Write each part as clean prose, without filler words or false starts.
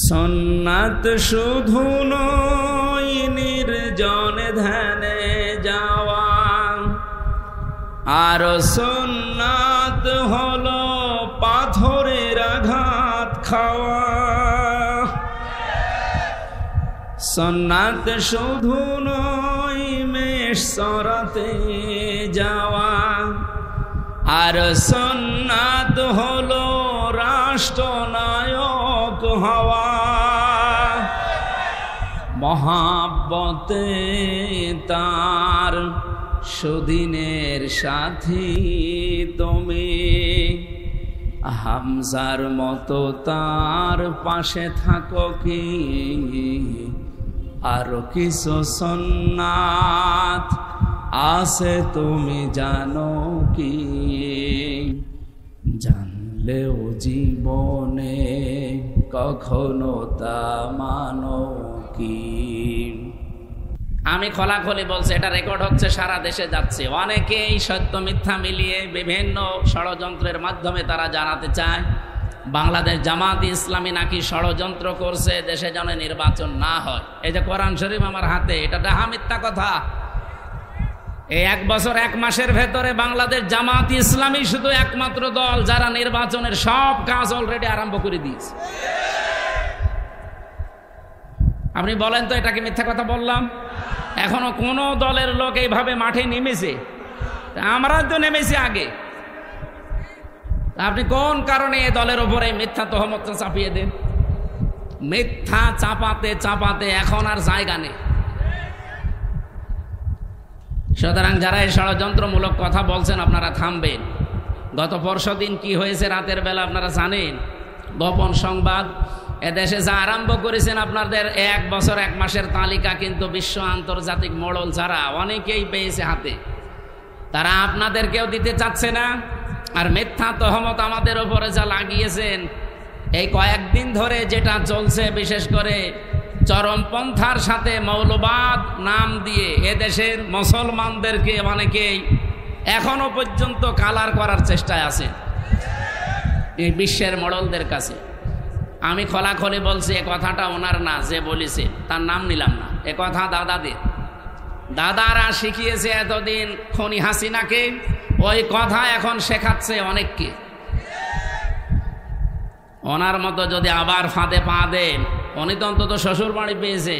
সুন্নাত শুধু নয় নির্জন ধ্যানে যাওয়া, আর সুন্নাত হলো পাথরের আঘাত খাওয়া। সুন্নাত শুধু নয় মেষ চরাতে যাওয়া, আর সুন্নাত হলো রাষ্ট্রনায়ক হওয়া। মহাব্বতে তার সুদিনের সাথী তুমি, হামজার মতো তার পাশে থাকো কি? আর কিছু সুন্নাত আছে তুমি জানো কি? জানলেও জীবনে কখনো তা মানো কি? আমি খোলাখুলি বলছি, এটা রেকর্ড হচ্ছে, সারা দেশে যাচ্ছে। অনেকেই সত্য মিথ্যা মিলিয়ে বিভিন্ন ষড়যন্ত্রের মাধ্যমে তারা জানাতে চায় বাংলাদেশ জামাত ইসলামী নাকি ষড়যন্ত্র করছে দেশে যেন নির্বাচন না হয়। এই যে কোরআন শরীফ আমার হাতে, এটা ডাহা মিথ্যা কথা। এই 1 বছর 1 মাসের ভেতরে বাংলাদেশ জামাত ইসলামী শুধু একমাত্র দল যারা নির্বাচনের সব কাজ অলরেডি আরম্ভ করে দিয়েছে। আপনি বলেন তো এটা কি মিথ্যা কথা বললাম? এখনো কোন দলের লোক এইভাবে মাঠে নেমেছে? আমরা তো নেমেছি আগে। আপনি কোন কারণে এই দলের উপরে মিথ্যা তহমত চাপিয়ে দেন? মিথ্যা চাপাতে চাপাতে এখন আর জায়গা নেই। সুতরাং যারা এই ষড়যন্ত্রমূলক কথা বলছেন আপনারা থামবেন। গত পরশুদিন কি হয়েছে রাতের বেলা আপনারা জানেন। গোপন সংবাদ এদেশে যা আরম্ভ করেছেন আপনাদের 1 বছর 1 মাসের তালিকা কিন্তু বিশ্ব আন্তর্জাতিক মোড়ল যারা অনেকেই পেয়েছে হাতে, তারা আপনাদেরকেও দিতে চাচ্ছে না। আর মিথ্যা তহমত আমাদের উপরে যা লাগিয়েছেন এই কয়েকদিন ধরে যেটা চলছে, বিশেষ করে চরমপন্থার সাথে মৌলবাদ নাম দিয়ে এদেশের মুসলমানদেরকে অনেকেই এখনো পর্যন্ত কালার করার চেষ্টায় আছে এই বিশ্বের মোড়লদের কাছে। আমি খোলাখুলি বলছি, এ কথাটা ওনার না, যে বলেছে তার নাম নিলাম না, এ কথা দাদাদের। দাদারা শিখিয়েছে এতদিন খনি হাসিনাকে, ওই কথা এখন শেখাচ্ছে অনেককে। ওনার মতো যদি আবার ফাঁদে পা দেন, উনি তো অন্তত শ্বশুর বাড়ি পেয়েছে,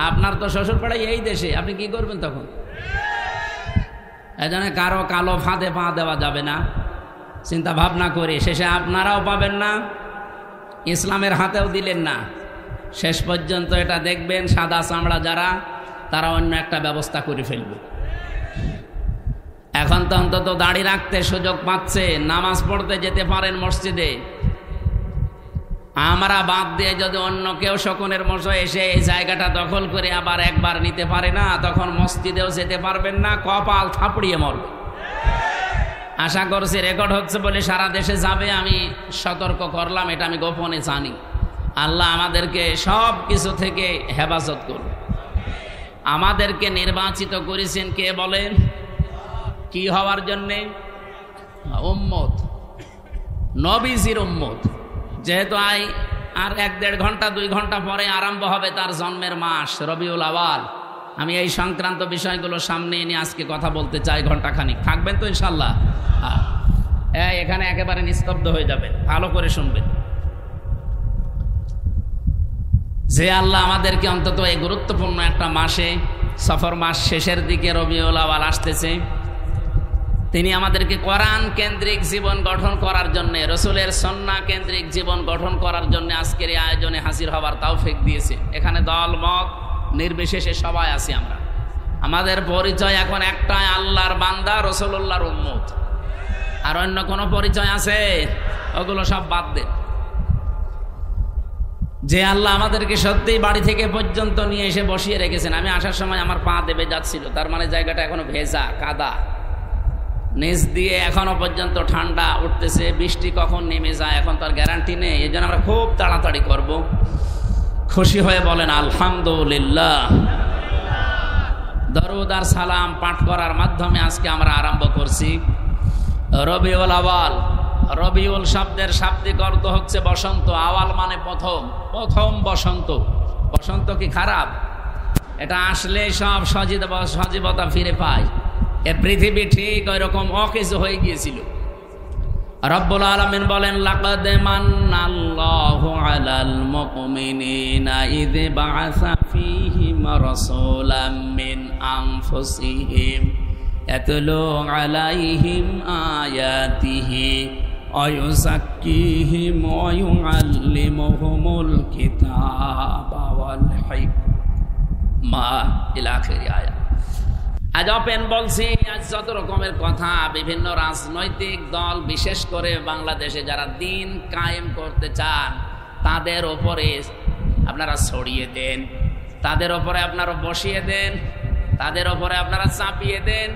আপনার তো শ্বশুর বাড়ি এই দেশে, আপনি কি করবেন তখন? এই জন্য কারো কালো ফাঁদে পা দেওয়া যাবে না, চিন্তা ভাবনা করে। শেষে আপনারাও পাবেন না, ইসলামের হাতেও দিলেন না। শেষ পর্যন্ত এটা দেখবেন সাদা চামড়া যারা, তারা অন্য একটা ব্যবস্থা করে ফেলবে। এখন তো অন্তত দাড়ি রাখতে সুযোগ পাচ্ছে, নামাজ পড়তে যেতে পারেন মসজিদে। আমরা বাদ দিয়ে যদি অন্য কেউ শকুনের মশো এসে এই জায়গাটা দখল করে আবার একবার নিতে পারে না, তখন মসজিদেও যেতে পারবেন না, কপাল থাপড়িয়ে মরবে। আশা করছি রেকর্ড হচ্ছে বলে সারা দেশে যাবে, আমি সতর্ক করলাম, এটা আমি গোপনে জানি। আল্লাহ আমাদেরকে সব কিছু থেকে হেফাজত করুন। আমাদেরকে নির্বাচিত করেছেন কে বলেন? কি হওয়ার জন্যে? উম্মত, নবীজির উম্মত। যেহেতু আর 1-1.5 ঘন্টা 2 ঘন্টা পরে আরম্ভ হবে তার জন্মের মাস রবিউল আওয়াল, আমি এই সংক্রান্ত বিষয়গুলো সামনে এনে আজকে কথা বলতে চাই ঘন্টাখানিক। থাকবেন তো ইনশাল্লাহ? এখানে একেবারে নিস্তব্ধ হয়ে যাবেন, ভালো করে শুনবেন। যে আল্লাহ আমাদেরকে অন্তত এই গুরুত্বপূর্ণ একটা মাসে, সফর মাস শেষের দিকে রবিউল আওয়াল আসতেছে, তিনি আমাদেরকে কোরআন কেন্দ্রিক জীবন গঠন করার জন্য, রসুলের সুন্নাহ কেন্দ্রিক জীবন গঠন করার জন্য আজকের এই আয়োজনে হাজির হওয়ার তৌফিক দিয়েছে। এখানে দল মত নির্বিশেষে সবাই আছি আমরা। আমাদের পরিচয় এখন একটাই, আল্লাহর বান্দা, রসুলুল্লাহর উম্মত। আর অন্য কোনো পরিচয় আছে? ওগুলো সব বাদ দেন। যে আল্লাহ আমাদেরকে সত্যিই বাড়ি থেকে পর্যন্ত নিয়ে এসে বসিয়ে রেখেছেন। আমি আসার সময় আমার পা দেবে যাচ্ছিল, তার মানে জায়গাটা এখনো ভেজা, কাদা, নিচ দিয়ে এখনো পর্যন্ত ঠান্ডা উঠতেছে। বৃষ্টি কখন নেমে যায় এখন তার গ্যারান্টি নেই। এই জন্য আমরা খুব তাড়াতাড়ি করব। খুশি হয়ে বলেন আলহামদুলিল্লাহ। দরুদ আর সালাম পাঠ করার মাধ্যমে আজকে আমরা আরম্ভ করছি রবিউল আওয়াল। রবিউল শব্দের শাব্দিক অর্থ হচ্ছে বসন্ত। আওয়াল মানে প্রথম, প্রথম বসন্ত। বসন্ত কি খারাপ? এটা আসলে সব সজীবতা ফিরে পায়। এর পৃথিবী ঠিক ওই রকম অকেজ হয়ে গিয়েছিল। রব্বুল আলামিন বলেন, লাকাদ মান্নাল্লাহু আলাল মুমিনিনা ইয বাআসা ফীহিম রাসূলাম মিন আনফুসিহিম ইয়াতলু আলাইহিম আয়াতিহি ওয়া ইউযাক্কিহিম ওয়া ইউআল্লিমুহুমুল কিতাবা ওয়াল হিকমা ইলা আখির আয়াত। আজ ওপেন বলছি, আজ যত রকমের কথা বিভিন্ন রাজনৈতিক দল, বিশেষ করে বাংলাদেশে যারা দিন কায়েম করতে চান, তাদের ওপরে আপনারা ছড়িয়ে দেন, তাদের ওপরে আপনারা বসিয়ে দেন, তাদের ওপরে আপনারা চাপিয়ে দেন।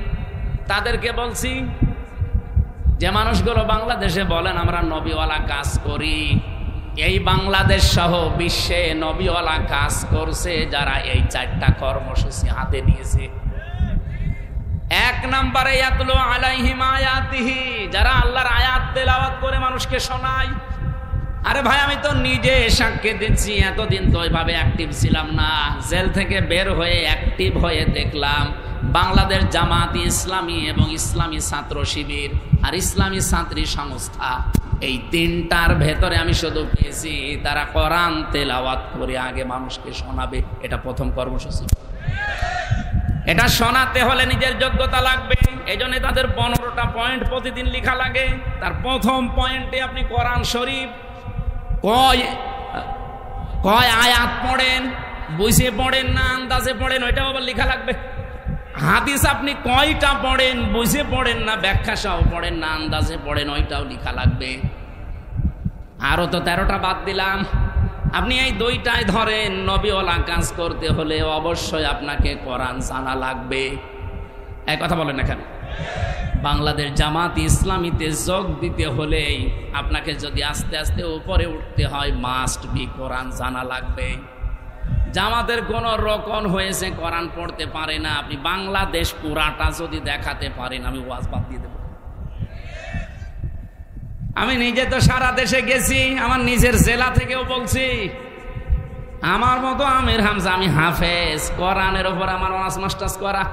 তাদেরকে বলছি, যে মানুষগুলো বাংলাদেশে বলেন আমরা নবীওয়ালা কাজ করি, এই বাংলাদেশ সহ বিশ্বে নবীওয়ালা কাজ করছে যারা এই 4টা কর্মসূচি হাতে নিয়েছে। 1 নম্বরে ইয়াতলু আলাইহিম আয়াতিহি, যারা আল্লাহর আয়াত তেলাওয়াত করে মানুষকে শোনায়। আরে ভাই, আমি তো নিজে সাক্ষী দিচ্ছি, এতদিন তো ওইভাবে অ্যাক্টিভ ছিলাম না। জেল থেকে বের হয়ে অ্যাক্টিভ হয়ে দেখলাম বাংলাদেশ জামাত ইসলামী এবং ইসলামী ছাত্র শিবির আর ইসলামী ছাত্রী সংস্থা, এই 3টার ভেতরে আমি শুধু পেয়েছি তারা কোরআন তেলাওয়াত করে আগে মানুষকে শোনাবে। এটা প্রথম কর্মসূচি। এটা শোনাতে হলে নিজের যোগ্যতা লাগবে। এই জন্য তাদের 15টা পয়েন্ট প্রতিদিন লেখা লাগে। তার প্রথম পয়েন্টে আপনি কোরআন শরীফ কয় আয়াত পড়েন, বুঝে পড়েন না আন্দাজে পড়েন, ওইটাও আবার লেখা লাগবে। হাদিস আপনি কয়টা পড়েন, বুঝে পড়েন না ব্যাখ্যা সহ পড়েন না আন্দাজে পড়েন, ওইটাও লেখা লাগবে। আরো তো 13টা বাদ দিলাম। আপনি এই 2টায় ধরেন, নবীওয়ালা কাজ করতে হলে অবশ্যই আপনাকে কোরআন জানা লাগবে। এক কথা বলেন এখানে, বাংলাদেশ জামাত ইসলামীতে যোগ দিতে হলেই আপনাকে যদি আস্তে আস্তে উপরে উঠতে হয়, মাস্ট বি কোরআন জানা লাগবে। জামাতের কোন রকম হয়েছে কোরআন পড়তে পারে না, আপনি বাংলাদেশ পুরাটা যদি দেখাতে পারেন, আমি ওয়াজ বাদ দিয়ে দেব। আমি নিজে তো সারা দেশে গেছি, আমার নিজের জেলা থেকেও বলছি। আমার মতো আমির হামজা, আমি হাফেজ, কোরআনের ওপর আমার অনার্স মাস্টার্স করা।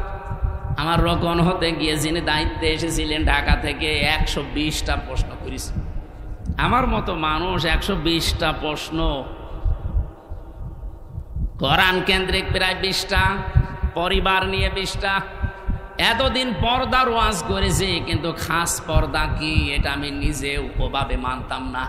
আমার রকম হতে গিয়ে যিনি দায়িত্বে এসেছিলেন ঢাকা থেকে 120টা প্রশ্ন করেছি। আমার মতো মানুষ 120টা প্রশ্ন, কোরআন কেন্দ্রিক প্রায় 20টা, পরিবার নিয়ে 20টা। এতদিন পর্দার ওয়াজ করেছি, কিন্তু খাস পর্দা কি এটা আমি নিজেও ওভাবে মানতাম না।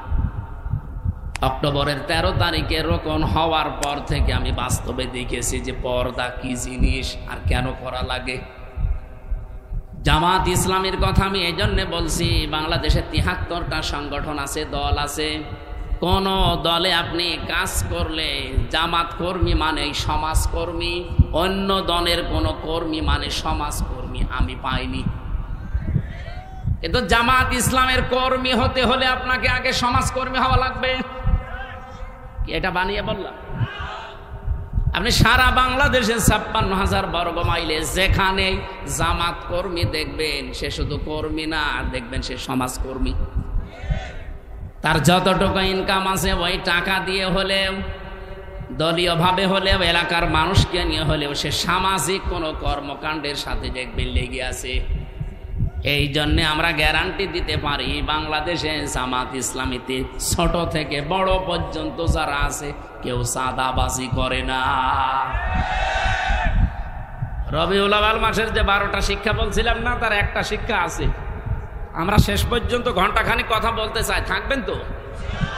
অক্টোবরের 13 তারিখে রোকন হওয়ার পর থেকে আমি বাস্তবে দেখেছি যে পর্দা কি জিনিস আর কেন করা লাগে। জামাত ইসলামের কথা আমি এই জন্যে বলছি, বাংলাদেশে 73টা সংগঠন আছে, দল আছে। কোন দলে আপনি কাজ করলে জামাত কর্মী মানে সমাজকর্মী, অন্য দলের কোন কর্মী মানে সমাজকর্মী আমি পাইনি। কিন্তু জামাত ইসলামের কর্মী হতে হলে আপনাকে আগে সমাজকর্মী হওয়া লাগবে। এটা বানিয়ে বললাম? আপনি সারা বাংলাদেশে 56,000 বর্গ মাইলে যেখানে জামাত কর্মী দেখবেন, সে শুধু কর্মী না, দেখবেন সে সমাজকর্মী। তার যতটুকু ইনকাম আছে ওই টাকা দিয়ে হলেও, দলীয়ভাবে হলেও, এলাকার মানুষকে নিয়ে হলেও সে সামাজিক কোনো কর্মকাণ্ডের সাথে দেখবেন লেগে আছে। এই জন্যে আমরা গ্যারান্টি দিতে পারি বাংলাদেশে জামাত ইসলামীতে ছোট থেকে বড় পর্যন্ত যারা আছে কেউ চাঁদাবাজি করে না। রবিউল আউয়াল মাসের যে 12টা শিক্ষা বলছিলাম না, তার একটা শিক্ষা আছে। আমরা শেষ পর্যন্ত ঘন্টাখানিক কথা বলতে চাই, থাকবেন তো?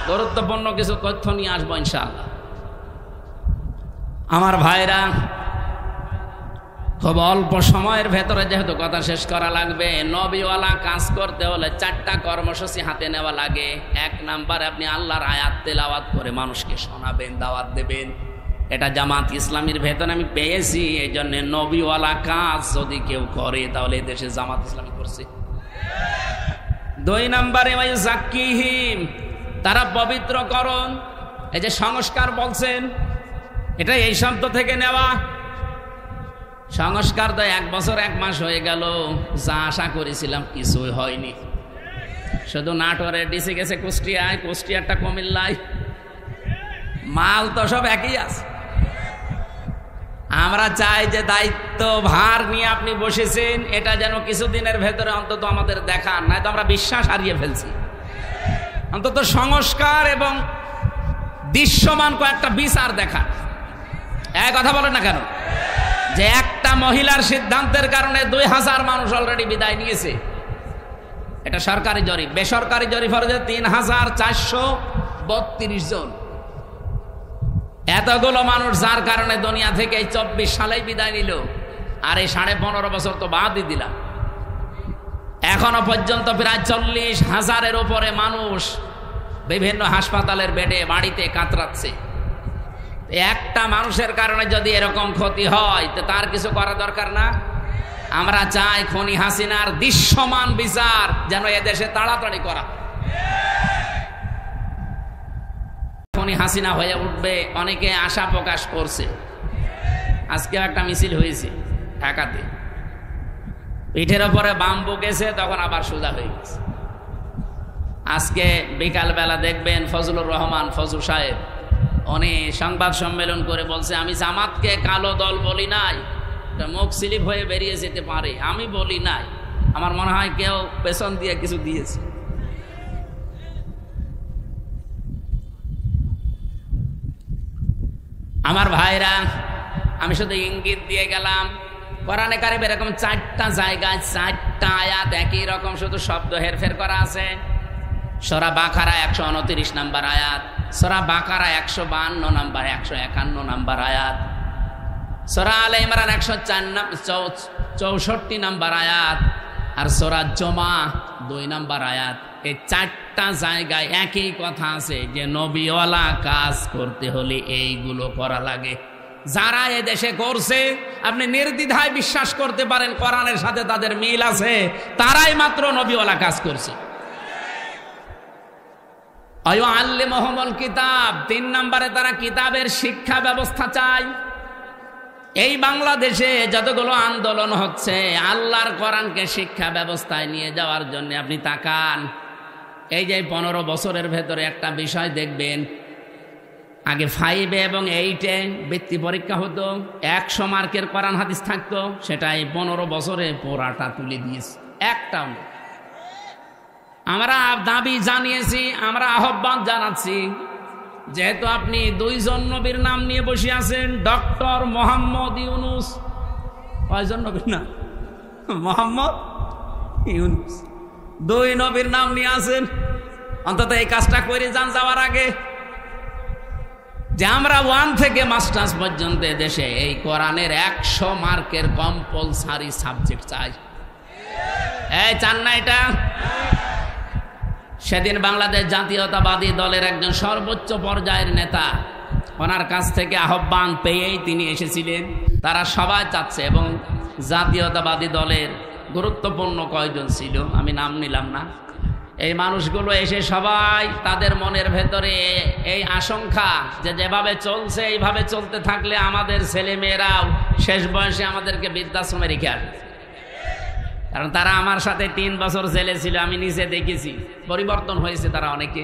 গুরুত্বপূর্ণ কিছু তথ্য নিয়ে আসবো ইনশাআল্লাহ। আমার ভাইরা, খুব অল্প সময়ের ভেতরে যেহেতু কথা শেষ করা লাগবে, নবীওয়ালা কাজ করতে হলে 4টা কর্মসূচি হাতে নেওয়া লাগে। 1 নম্বরে আপনি আল্লাহর আয়াত তেলাওয়াত করে মানুষকে শোনাবেন, দাওয়াত দেবেন। এটা জামাত ইসলামীর ভেতরে আমি পেয়েছি। এই জন্য নবীওয়ালা কাজ যদি কেউ করে তাহলে দেশে জামাত ইসলামী করছে। 2 নম্বরে ওয়াইযাক্কিহিম, তারা পবিত্রকরণ। এই যে সংস্কার বলছেন, এটা এই শব্দ থেকে নেওয়া। সংস্কার তো 1 বছর 1 মাস হয়ে গেল, যা আশা করেছিলাম কিছুই হয়নি। শুধু নাটোরে ডিসি গেছে কুষ্টিয়ায়, কুষ্টিয়ারটা কুমিল্লায়, মাল তো সব একই আছে। আমরা চাই যে দায়িত্ব ভার নিয়ে আপনি বসেছেন, এটা যেন কিছুদিনের ভেতরে অন্তত আমাদের দেখান, নয়তো আমরা বিশ্বাস হারিয়ে ফেলছি। অন্তত সংস্কার এবং দৃশ্যমান কয়েকটা বিচার দেখান। এক কথা বলেন না কেন যে একটা মহিলার সিদ্ধান্তের কারণে 2000 মানুষ অলরেডি বিদায় নিয়েছে। এটা সরকারি জরিপ, বেসরকারি জরিপ হচ্ছে 3432 জন। এতগুলো মানুষ যার কারণে দুনিয়া থেকে 24 সালেই বিদায় নিল, আর এই 15.5 বছর তো বাদই দিলাম। এখনো পর্যন্ত প্রায় 40,000-এর উপরে মানুষ বিভিন্ন হাসপাতালের বেডে, বাড়িতে কাতরাচ্ছে। একটা মানুষের কারণে যদি এরকম ক্ষতি হয় তো তার কিছু করা দরকার না? আমরা চাই খুনি হাসিনার দৃশ্যমান বিচার যেন এদেশে তাড়াতাড়ি করা। খুনি হাসিনা হয়ে উঠবে, অনেকে আশা প্রকাশ করছে। আজকে একটা মিছিল হয়েছে ঢাকাতে, পিঠের ওপরে বাম্বু গেছে, তখন আবার সোজা হয়ে গেছে। আজকে বিকালবেলা দেখবেন ফজলুর রহমান ফজল সাহেব উনি সংবাদ সম্মেলন করে বলছে, আমি জামাতকে কালো দল বলি নাই, মুখ স্লিপ হয়ে বেরিয়ে যেতে পারে, আমি বলি নাই। আমার মনে হয় কেউ পেছন দিয়ে কিছু দিয়েছে। আমার ভাইরা, আমি শুধু ইঙ্গিত দিয়ে গেলাম। কোরআনে কারিমে এরকম 4টা জায়গায় 4টা আয়াত একই রকম শুধু শব্দ হেরফের করা আছে। সূরা বাকারা 129 নম্বর আয়াত, সূরা বাকারা 152 নম্বর, 151 নম্বর আয়াত, সূরা আলে ইমরান 164 নম্বর আয়াত, আর সূরা জুমা 2 নম্বর আয়াত। এই 4টা জায়গায় একই কথা আছে যে নবীওয়ালা কাজ করতে হলে এইগুলো করা লাগে। যারা এ দেশে করছে আপনি নির্দ্বিধায় বিশ্বাস করতে পারেন কোরআনের সাথে তাদের মিল আছে, তারাই মাত্র নবীওয়ালা কাজ করছে। আল্লিমুহুমুল কিতাব, 3 নম্বরে তারা কিতাবের শিক্ষা ব্যবস্থা চায়। এই বাংলাদেশে যতগুলো আন্দোলন হচ্ছে আল্লাহর কোরআনকে শিক্ষা ব্যবস্থায় নিয়ে যাওয়ার জন্য আপনি তাকান। এই যে 15 বছরের ভেতরে একটা বিষয় দেখবেন, আগে 5 এবং 8-এ বৃত্তি পরীক্ষা হতো, 100 মার্কের কোরআন হাদিস থাকতো, সেটা এই 15 বছরে পোড়াটা তুলে দিয়েছে, একটাও নেই। আমরা দাবি জানিয়েছি, আমরা আহ্বান জানাচ্ছি, যেহেতু আপনি 2 জন নবীর নাম নিয়ে বসে আছেন, ডক্টর মোহাম্মদ ইউনুস, কয়জন নবীর নাম? মোহাম্মদ ইউনুস, 2 নবীর নাম নিয়ে আছেন। অন্তত এই কাজটা করে যান যাওয়ার আগে, যে আমরা 1 থেকে মাস্টার্স পর্যন্ত দেশে এই কোরআনের 100 মার্কের কম্পালসারি সাবজেক্ট চাই। এই চান না এটা? সেদিন বাংলাদেশ জাতীয়তাবাদী দলের একজন সর্বোচ্চ পর্যায়ের নেতা, ওনার কাছ থেকে আহ্বান পেয়েই তিনি এসেছিলেন। তারা সবাই চাচ্ছে, এবং জাতীয়তাবাদী দলের গুরুত্বপূর্ণ কয়েকজন ছিল, আমি নাম নিলাম না। এই মানুষগুলো এসে সবাই তাদের মনের ভেতরে এই আশঙ্কা যে যেভাবে চলছে এইভাবে চলতে থাকলে আমাদের ছেলে মেয়েরাও শেষ বয়সে আমাদেরকে বৃদ্ধাশ্রমে রেখে আসবে। কারণ তারা আমার সাথে 3 বছর জেলে ছিল, আমি নিজে দেখেছি, পরিবর্তন হয়েছে তারা অনেকে।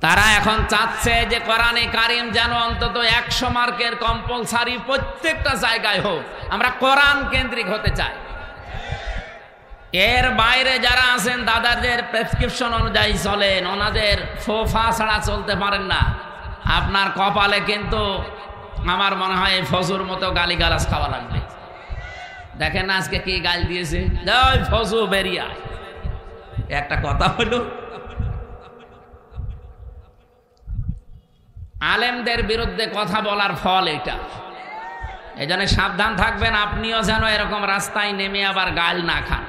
তারা এখন চাচ্ছে যে কোরআনে কারিম যেন অন্তত 100 মার্কের কম্পালসারি প্রত্যেকটা জায়গায় হোক। আমরা কোরআন কেন্দ্রিক হতে চাই। এর বাইরে যারা আছেন দাদাদের প্রেসক্রিপশন অনুযায়ী চলেন, ওনাদের ফোফা ছাড়া চলতে পারেন না। আপনার কপালে কিন্তু আমার মনে হয় ফজুর মতো গালিগালাজ খাওয়া লাগবে। দেখেন না আজকে কি গাল দিয়েছে, ফজু বেরিয়ে আয়। একটা কথা হলো, আলেমদের বিরুদ্ধে কথা বলার ফল এটা। এই জন্য সাবধান থাকবেন, আপনিও যেন এরকম রাস্তায় নেমে আবার গাল না খান।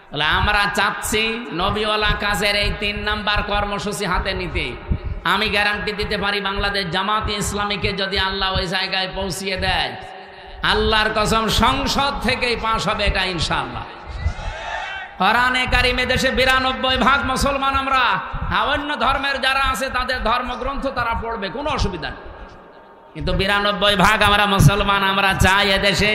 তাহলে আমরা চাচ্ছি নবীওয়ালা কাজের এই 3 নাম্বার কর্মসূচি হাতে নিতে। আমি গ্যারান্টি দিতে পারি, বাংলাদেশ জামাতে ইসলামীকে যদি আল্লাহ ওই জায়গায় পৌঁছিয়ে দেয়, আল্লাহর কসম সংসদ থেকেই পাশ হবে এটা ইনশাআল্লাহ। কোরআনে কারিমে দেশে 92% মুসলমান আমরা, অন্য ধর্মের যারা আছে তাদের ধর্মগ্রন্থ তারা পড়বে, কোনো অসুবিধা নেই। কিন্তু 92% আমরা মুসলমান, আমরা চাই এদেশে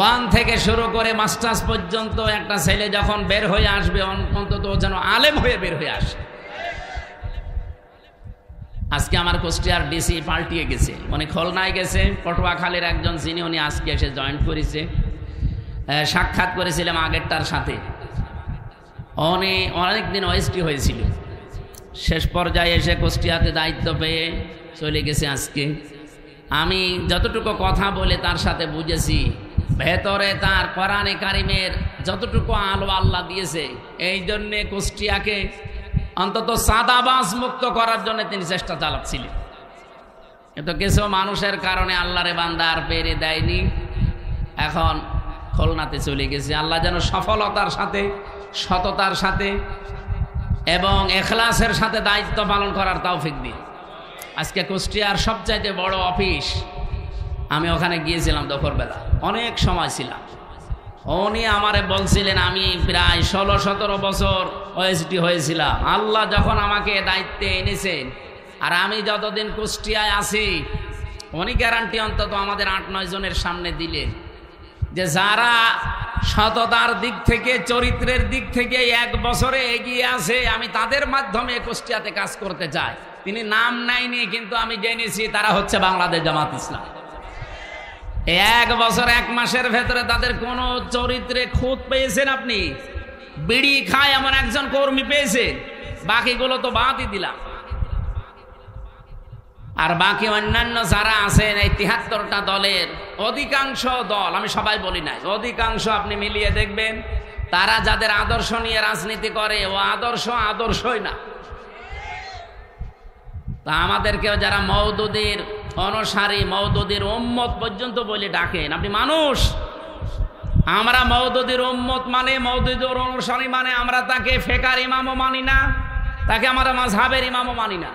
1 থেকে শুরু করে মাস্টার্স পর্যন্ত একটা ছেলে যখন বের হয়ে আসবে অন্তত যেন আলেম হয়ে বের হয়ে আসে। আজকে আমার কুষ্টিয়ার ডিসি পাল্টিয়ে গেছে, উনি খুলনায় গেছে, পটুয়াখালীর একজন যিনি উনি আজকে এসে জয়েন করেছে। সাক্ষাৎ করেছিলাম আগেরটার সাথে, উনি অনেকদিন ওএসটি হয়েছিল, শেষ পর্যায়ে এসে কুষ্টিয়াতে দায়িত্ব পেয়ে চলে গেছে আজকে। আমি যতটুকু কথা বলে তার সাথে বুঝেছি, ভেতরে তার কোরআনে কারিমের যতটুকু আলো আল্লাহ দিয়েছে, এই জন্যে কুষ্টিয়াকে অন্তত সাদাবাজ মুক্ত করার জন্য তিনি চেষ্টা চালাচ্ছিলেন। কিন্তু কিছু মানুষের কারণে আল্লাহরে বান্দা আর পেরে দেয়নি, এখন খুলনাতে চলে গেছে। আল্লাহ যেন সফলতার সাথে, সততার সাথে এবং এখলাসের সাথে দায়িত্ব পালন করার তৌফিক দিন। আজকে কুষ্টিয়ার সবচাইতে বড় অফিস, আমি ওখানে গিয়েছিলাম দুপুরবেলা, অনেক সময় ছিলাম। উনি আমারে বলছিলেন আমি প্রায় 16-17 বছর ওএসডি হয়েছিলাম। আল্লাহ যখন আমাকে দায়িত্বে এনেছেন আর আমি যতদিন কুষ্টিয়ায় আছি, উনি গ্যারান্টি অন্তত আমাদের 8-9 জনের সামনে দিলেন যে যারা সততার দিক থেকে, চরিত্রের দিক থেকে 1 বছরে এগিয়ে আছে, আমি তাদের মাধ্যমে কুষ্টিয়াতে কাজ করতে চাই। তিনি নাম নেয়নি, কিন্তু আমি জেনেছি তারা হচ্ছে বাংলাদেশ জামাত ইসলাম। 1 বছর 1 মাসের ভেতরে তাদের কোন চরিত্রে খুঁত পেয়েছেন আপনি? বিড়ি খায় এমন একজন কর্মী পেয়েছেন? বাকিগুলো তো বাদই দিলাম। আর বাকি অন্যান্য যারা আছেন এই 73টা দলের অধিকাংশ দল, আমি সবাই বলি নাই, অধিকাংশ আপনি মিলিয়ে দেখবেন তারা যাদের আদর্শ নিয়ে রাজনীতি করে ও আদর্শই না। তা আমাদেরকেও যারা মওদুদীর অনুসারী, মওদুদীর উম্মত পর্যন্ত বলে ডাকেন, আপনি মানুষ। আমরা মওদুদীর উম্মত মানে, মওদুদীর অনুসারী মানে আমরা তাকে ফেকার ইমামও মানি না, তাকে আমরা মাযহাবের ইমামও মানি না।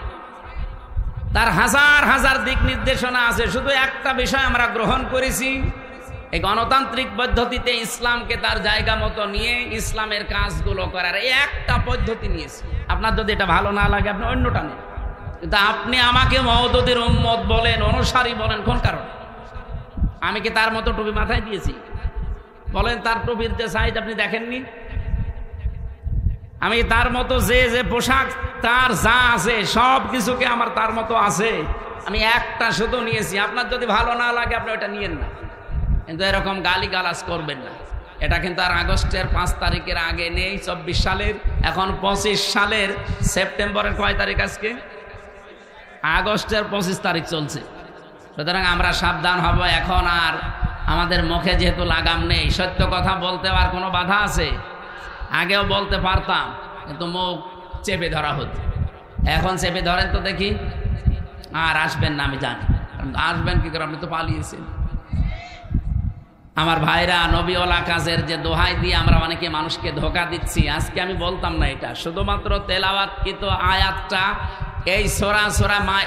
তার হাজার হাজার দিক নির্দেশনা আছে, শুধু একটা বিষয় আমরা গ্রহণ করেছি, এই গণতান্ত্রিক পদ্ধতিতে ইসলামকে তার জায়গা মতো নিয়ে ইসলামের কাজগুলো করার এই একটা পদ্ধতি নিয়েছি। আপনার যদি এটা ভালো না লাগে আপনি অন্যটা নেন, কিন্তু আপনি আমাকে মওদুদীর উম্মত বলেন, অনুসারী বলেন, কোন কারণ? আমি কি তার মতো টুপি মাথায় দিয়েছি? বলেন, তার টুপির যে সাইজ আপনি দেখেননি? আমি তার মতো যে যে পোশাক, তার যা আছে সব কিছুকে আমার তার মতো আছে, আমি একটা শুধু নিয়েছি। আপনার যদি ভালো না লাগে আপনি ওটা নিয়েন না, কিন্তু এরকম গালিগালাজ করবেন না। এটা কিন্তু আর আগস্টের 5 তারিখের আগে নেই, 24 সালের, এখন 25 সালের সেপ্টেম্বরের কয় তারিখ আজকে? আগস্টের 25 তারিখ চলছে। সুতরাং আমরা সাবধান হব। এখন আর আমাদের মুখে যেহেতু লাগাম নেই, সত্য কথা বলতে আর কোনো বাধা আছে? আগেও বলতে পারতাম, কিন্তু মুখ চেপে ধরা হতো। এখন চেপে ধরেন তো দেখি। আর আসবেন না আমি জানি, আসবেন কি করে, আপনি তো পালিয়েছেন। আমার ভাইরা, নবীওয়ালা কাজের যে দোহাই দিয়ে আমরা অনেকে মানুষকে ধোঁকা দিচ্ছি, আজকে আমি বলতাম না এটা। শুধুমাত্র তেলাওয়াতকৃত আয়াতটা, এই সূরা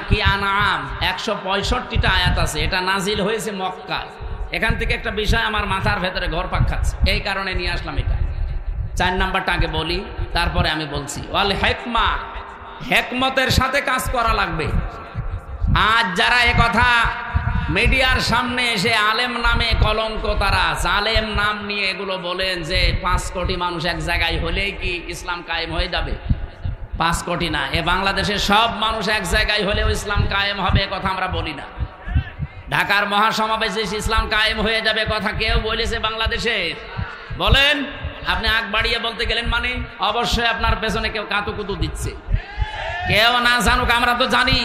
কি আনআম 165টা আয়াত আছে, এটা নাজিল হয়েছে মক্কায়। এখান থেকে একটা বিষয় আমার মাথার ভেতরে ঘুরপাক খাচ্ছে, এই কারণে নিয়ে আসলাম এটা। 4 নাম্বারটা আগে বলি, তারপরে আমি বলছি। ওয়াল হিকমা, হিকমতের সাথে কাজ করা লাগবে। আজ যারা কথা মিডিয়ার সামনে এসে আলেম নামে কলঙ্ক, তারা জালেম নাম নিয়ে এগুলো বলেন যে 5 কোটি মানুষ এক জায়গায় হলেই কি ইসলাম কায়েম হয়ে যাবে? 5 কোটি না, এ বাংলাদেশের সব মানুষ এক জায়গায় হলেও ইসলাম কায়েম হবে, এ কথা আমরা বলি না। ঢাকার মহাসমাবেশে ইসলাম কায়েম হয়ে যাবে কথা কেউ বলেছে বাংলাদেশে? বলেন। আপনি আগ বাড়িয়ে বলতে গেলেন মানে অবশ্যই আপনার পেছনে কেউ কাতুকুতু দিচ্ছে। কেউ না জানুক, আমরা তো জানি।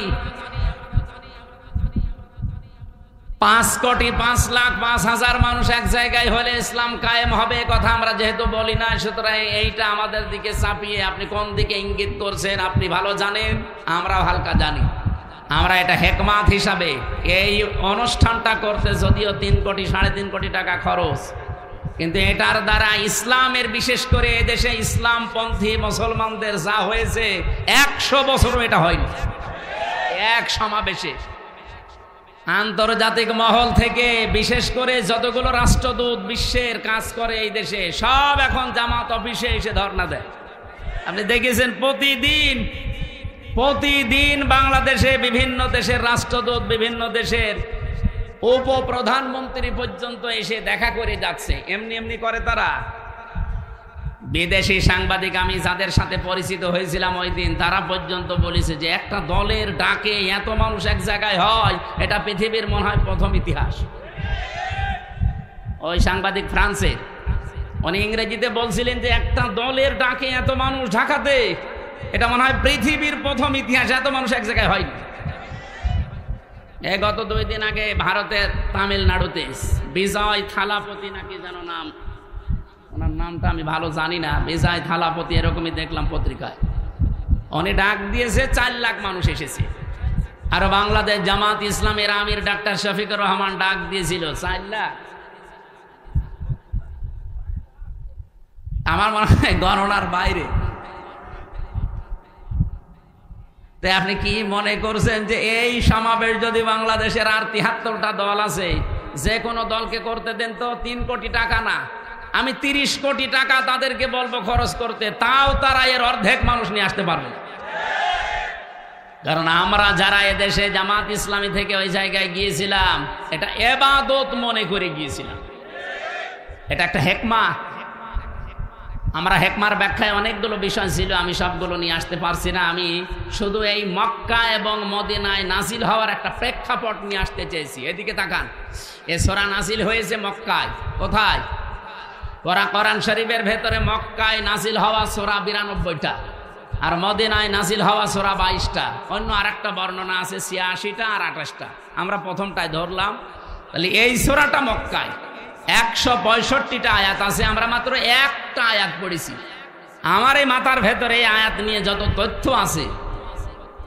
5 কোটি 5 লাখ 5,000 মানুষ এক জায়গায় হলে ইসলাম কায়েম হবে কথা আমরা যেহেতু বলি না, সুতরাং এইটা আমাদের দিকে চাপিয়ে আপনি কোন দিকে ইঙ্গিত করছেন আপনি ভালো জানেন, আমরাও হালকা জানি। আমরা এটা হেকমাত হিসাবে এই অনুষ্ঠানটা করতে যদিও 3 কোটি 3.5 কোটি টাকা খরচ, কিন্তু এটার দ্বারা ইসলামের, বিশেষ করে এদেশে ইসলামপন্থী মুসলমানদের যা হয়েছে 100 বছরও এটা হয়নি। এক সমাবেশে আন্তর্জাতিক মহল থেকে বিশেষ করে যতগুলো রাষ্ট্রদূত বিশ্বের কাজ করে এই দেশে, সব এখন জামাত অফিসে এসে ধর্ণা দেয়। আপনি দেখেছেন প্রতিদিন বাংলাদেশে বিভিন্ন দেশের রাষ্ট্রদূত, বিভিন্ন দেশের উপপ্রধানমন্ত্রী পর্যন্ত এসে দেখা করে যাচ্ছে। এমনি এমনি করে তারা। বিদেশি সাংবাদিক আমি যাদের সাথে পরিচিত হয়েছিলাম ওই দিন, তারা পর্যন্ত বলেছে যে একটা দলের ডাকে এত মানুষ এক জায়গায় হয়, এটা পৃথিবীর মনে হয় প্রথম ইতিহাস। ওই সাংবাদিক ফ্রান্সের, উনি ইংরেজিতে বলছিলেন যে একটা দলের ডাকে এত মানুষ ঢাকাতে, এটা মনে হয় পৃথিবীর প্রথম ইতিহাস, এত মানুষ এক জায়গায় হয়নি। গত 2 দিন আগে ভারতের তামিলনাড়ুতে বিজয় থালাপতি নাকি যেন নাম, ওনার নামটা আমি ভালো জানি না, বিজয় থালাপতি এরকমই দেখলাম পত্রিকায়, উনি ডাক দিয়েছে 4 লাখ মানুষ এসেছে। আর বাংলাদেশ জামাত ইসলামের আমির ডাক্তার শফিকুর রহমান ডাক দিয়েছিল 4 লাখ। আমার মনে হয় গণনার বাইরে। তাই আপনি কি মনে করছেন যে এই সমাবেশ যদি বাংলাদেশের আর 73টা দল আছে, যে কোনো দলকে করতে দেন তো 3 কোটি টাকা না, আমি 30 কোটি টাকা তাদেরকে বলবো খরচ করতে, তাও তারা এর অর্ধেক মানুষ নিয়ে আসতে পারবে। কারণ আমরা যারা এদেশে জামাত ইসলামী থেকে ওই জায়গায় গিয়েছিলাম, এটা ইবাদত মনে করে গিয়েছিলাম, এটা একটা হেকমা। আমরা হেকমার ব্যাখ্যায় অনেকগুলো বিষয় ছিল, আমি সবগুলো নিয়ে আসতে পারছি না। আমি শুধু এই মক্কা এবং মদিনায় নাজিল হওয়ার একটা প্রেক্ষাপট নিয়ে আসতে চেয়েছি। এদিকে তাকান, এ সূরা নাজিল হয়েছে মক্কায়। কোথায়? কোরআন শরীফের ভেতরে মক্কায় নাজিল হওয়া সূরা 92টা, আর মদিনায় নাজিল হওয়া সূরা 22টা। অন্য আরেকটা বর্ণনা আছে 86টা আর 28টা। আমরা প্রথমটায় ধরলাম। তাহলে এই সূরাটা মক্কায় 165টা আয়াত আছে, আমরা মাত্র একটা আয়াত পড়েছি। আমার এই মাথার ভেতরে এই আয়াত নিয়ে যত তথ্য আছে,